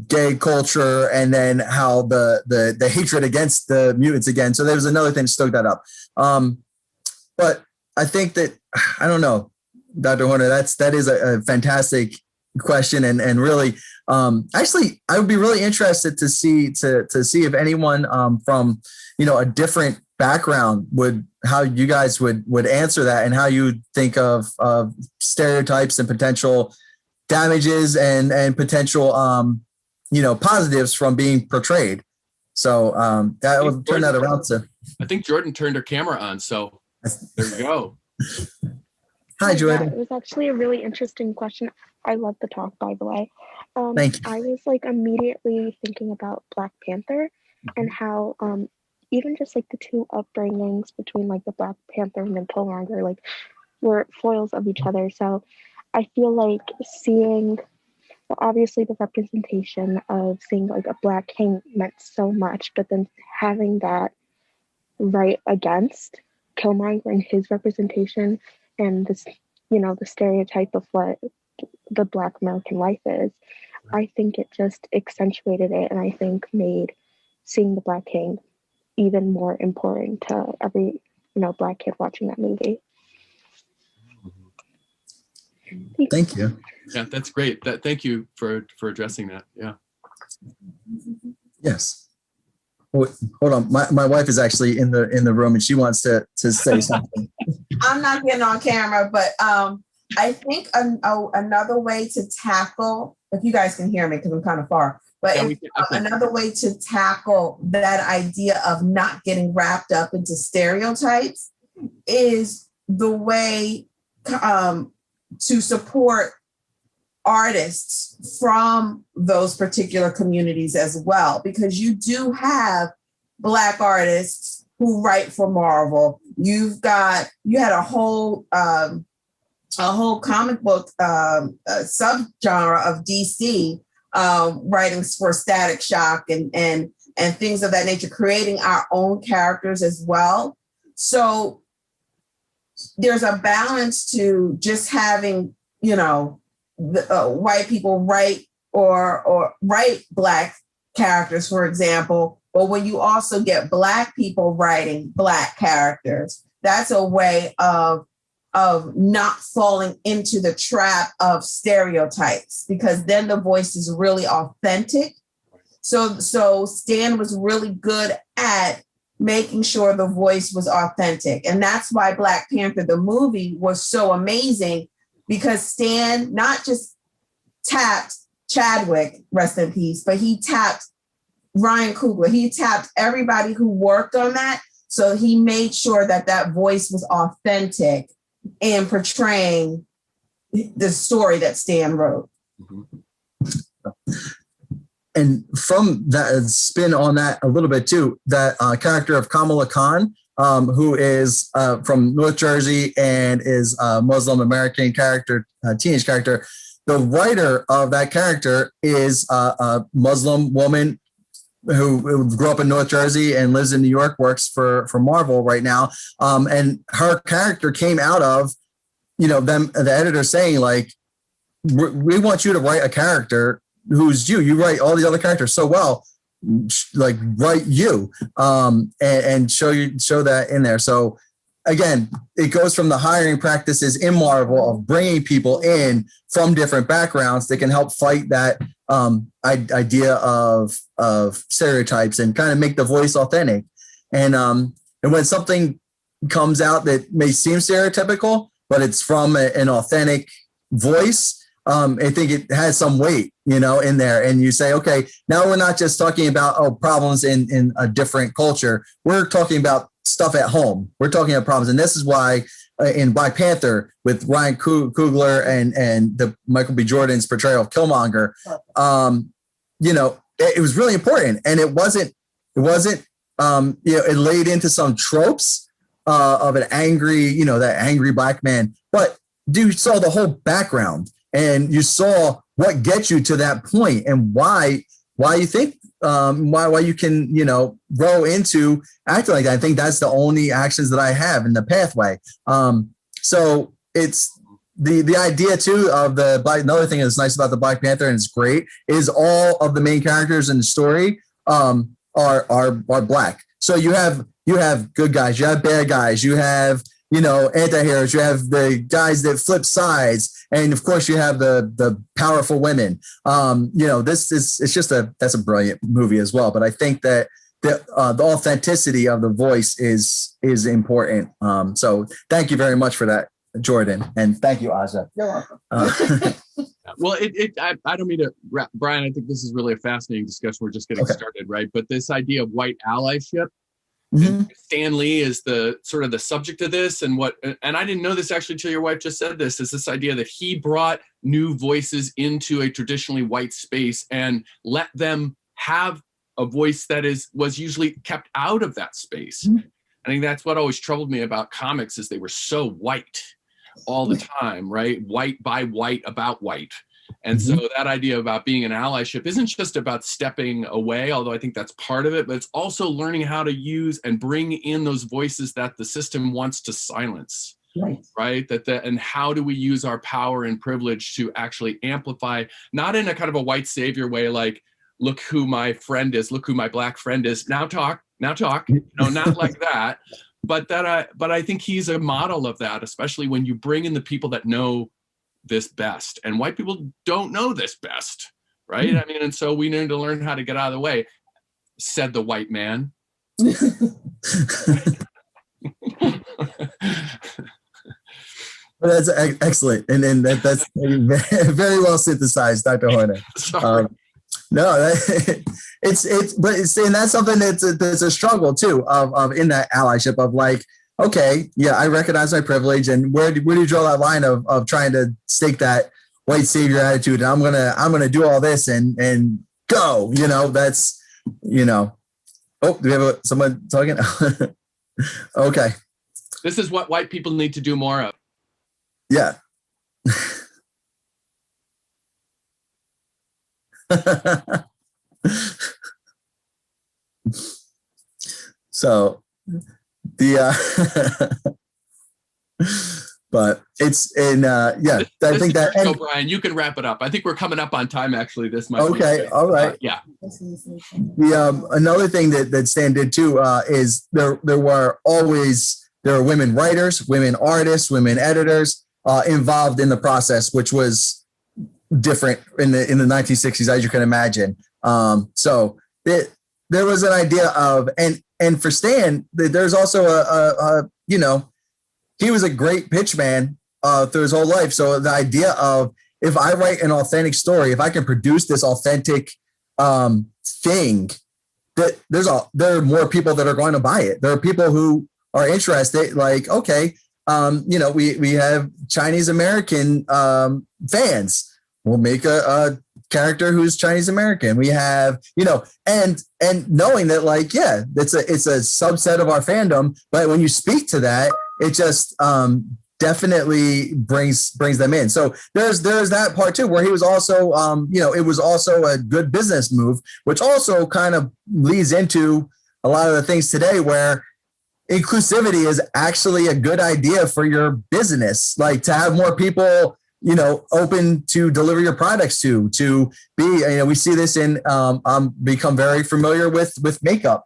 gay culture, and then how the hatred against the mutants again. So there was another thing to stoke that up. But I think that, I don't know, Dr. Horner, that is a fantastic question, and really, actually, I would be really interested to see if anyone from, you know, a different background how you guys would answer that, and how you think of stereotypes and potential damages and potential, positives from being portrayed. So that will turn that around to. I think Jordan turned her camera on, so there you go. Hi, Jordan. Yeah, it was actually a really interesting question. I love the talk, by the way. Thank you. I was like immediately thinking about Black Panther and how even just like the two upbringings between like the Black Panther and the Killmonger like were foils of each other. So I feel like seeing, well, obviously the representation of seeing like a Black king meant so much, but then having that right against Killmonger and his representation and this, the stereotype of what the Black American life is, I think it just accentuated it, and I think made seeing the Black King even more important to every, Black kid watching that movie. Thank you. Yeah, that's great. Thank you for addressing that. Yeah. Yes. Hold on. My wife is actually in the room and she wants to say something. I'm not getting on camera, but I think another way to tackle, if you guys can hear me because I'm kind of far, but another way to tackle that idea of not getting wrapped up into stereotypes is the way to support artists from those particular communities as well, because you do have Black artists who write for Marvel. You had a whole comic book subgenre of DC writing for Static Shock and things of that nature, creating our own characters as well. So there's a balance to just having, white people write or write Black characters, for example. But when you also get Black people writing Black characters, that's a way of not falling into the trap of stereotypes, because then the voice is really authentic. So Stan was really good at making sure the voice was authentic. And that's why Black Panther, the movie, was so amazing, because Stan not just tapped Chadwick, rest in peace, but he tapped Ryan Coogler. He tapped everybody who worked on that. So he made sure that voice was authentic in portraying the story that Stan wrote. And from that spin on that a little bit too, that character of Kamala Khan, who is from North Jersey and is a Muslim American character, teenage character. The writer of that character is a Muslim woman who grew up in North Jersey and lives in New York, works for Marvel right now. And her character came out of, the editor saying like, we want you to write a character who's you write all the other characters so well, like write you, and show that in there. So again, it goes from the hiring practices in Marvel of bringing people in from different backgrounds that can help fight that idea of stereotypes and kind of make the voice authentic. And when something comes out that may seem stereotypical, but it's from an authentic voice, I think it has some weight, in there. And you say, okay, now we're not just talking about problems in a different culture. We're talking about stuff at home. We're talking about problems. And this is why in Black Panther with Ryan Coogler and the Michael B. Jordan's portrayal of Killmonger, it was really important. And it wasn't, it laid into some tropes of an angry, that angry Black man. But you saw the whole background. And you saw what gets you to that point and why you think why you can grow into acting like that. I think that's the only actions that I have in the pathway. So it's the idea too of the Black. Another thing that's nice about the Black Panther, and it's great, is all of the main characters in the story are Black. So you have good guys, you have bad guys, you have anti-heroes, you have the guys that flip sides, and of course you have the powerful women. That's a brilliant movie as well. But I think that the authenticity of the voice is important. So thank you very much for that, Jordan, and thank you, Aja. You're welcome. Well, I don't mean to, Brian, I think this is really a fascinating discussion. We're just getting started, right? But this idea of white allyship, and Stan Lee is the sort of the subject of this, and I didn't know this actually till your wife just said this, is this idea that he brought new voices into a traditionally white space and let them have a voice that was usually kept out of that space. I think that's what always troubled me about comics, is they were so white all the time, right? White by white about white. And so that idea about being an allyship isn't just about stepping away, although I think that's part of it, but it's also learning how to use and bring in those voices that the system wants to silence, right? And how do we use our power and privilege to actually amplify, not in a kind of a white savior way, like, look who my friend is, look who my Black friend is, now talk, no, not like that. But I think he's a model of that, especially when you bring in the people that know this best, and white people don't know this best, right? I mean, and so we need to learn how to get out of the way, said the white man. Well, that's excellent, and that's very well synthesized, Dr. Horner. No, and that's something that's a struggle too of in that allyship of like, okay, yeah, I recognize my privilege, and where do you draw that line of trying to stake that white savior attitude? And I'm gonna do all this and go, that's, oh, do we have someone talking? Okay. This is what white people need to do more of. Yeah. So but it's in I think that so Brian, you can wrap it up. I think we're coming up on time actually. This might be all right. Yeah. The another thing that Stan did too is there were women writers, women artists, women editors involved in the process, which was different in the 1960s, as you can imagine. So there was an idea of, and for Stan, there's also he was a great pitch man through his whole life. So the idea of, if I write an authentic story, if I can produce this authentic thing, that there are more people that are going to buy it. There are people who are interested, like, okay, we have Chinese American fans. We'll make a character who's Chinese American. We have, and knowing that, like, yeah, it's a subset of our fandom, but when you speak to that, it just definitely brings them in. So there's that part too, where he was also, it was also a good business move, which also kind of leads into a lot of the things today where inclusivity is actually a good idea for your business, like to have more people, open to deliver your products to be, we see this in, become very familiar with makeup,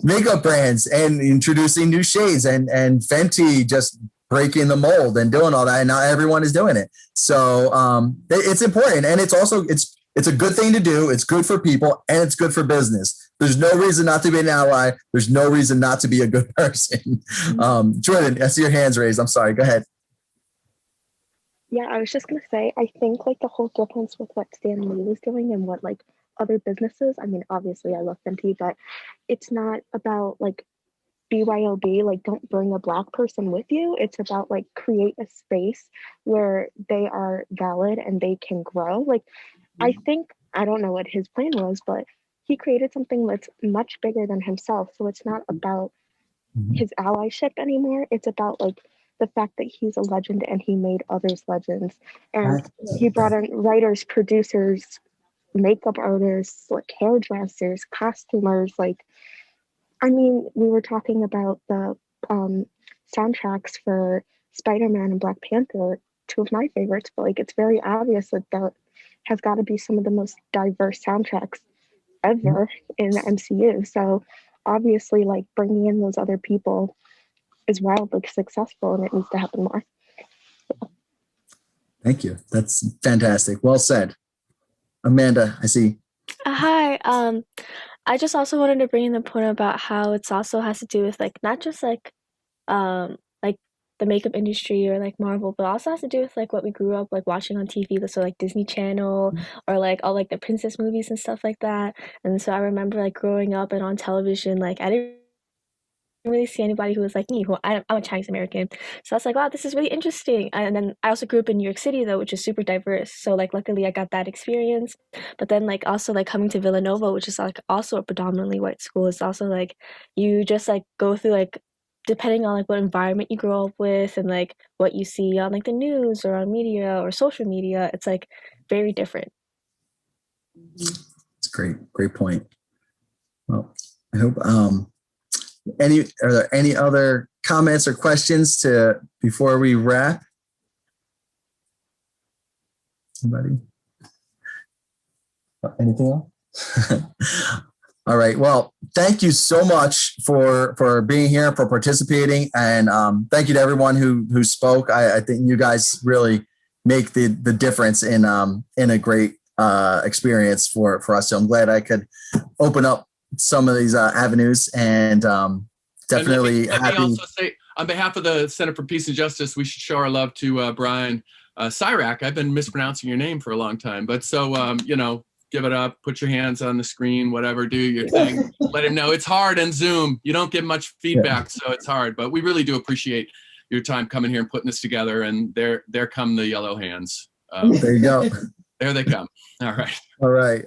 makeup brands, and introducing new shades, and Fenty just breaking the mold and doing all that. And now everyone is doing it. So it's important. And it's also, it's a good thing to do. It's good for people, and it's good for business. There's no reason not to be an ally. There's no reason not to be a good person. Jordan, I see your hands raised. I'm sorry. Go ahead. Yeah, I was just going to say, I think like the whole difference with what Stan Lee was doing and what like other businesses, I mean, obviously I love Fenty, but it's not about like BYOB, like don't bring a Black person with you. It's about like create a space where they are valid and they can grow. Like, I think, I don't know what his plan was, but he created something that's much bigger than himself. So it's not about his allyship anymore. It's about like the fact that he's a legend and he made others legends. And he brought in writers, producers, makeup artists, like hairdressers, costumers. Like, I mean, we were talking about the soundtracks for Spider-Man and Black Panther, two of my favorites, but like it's very obvious that that has got to be some of the most diverse soundtracks ever in the MCU. So obviously, like bringing in those other people is wildly successful, and it needs to happen more. Thank you. That's fantastic. Well said. Amanda, I see. Hi. I just also wanted to bring in the point about how it's also has to do with like not just like the the makeup industry or like Marvel, but also has to do with like what we grew up like watching on TV, so like Disney Channel or like all like the princess movies and stuff like that. And so I remember like growing up and on television, like I didn't really see anybody who was like me, who I'm a Chinese American. So I was like, wow, this is really interesting. And then I also grew up in New York City though, which is super diverse. So like luckily I got that experience. But then like also like coming to Villanova, which is like also a predominantly white school, it's also like you just like go through like depending on like what environment you grow up with and like what you see on like the news or on media or social media, it's like very different. It's great point. Well, I hope are there any other comments or questions before we wrap? Anybody? Anything else? All right. Well, thank you so much for being here, for participating, and thank you to everyone who spoke. I think you guys really make the difference in a great experience for us. So I'm glad I could open up some of these avenues, and definitely let me happy. also say, on behalf of the Center for Peace and Justice, we should show our love to Brian Sirak. I've been mispronouncing your name for a long time, but so give it up, put your hands on the screen, whatever, do your thing. Let him know it's hard in Zoom. You don't get much feedback, so it's hard. But we really do appreciate your time coming here and putting this together. And there come the yellow hands. There you go. There they come. All right. All right.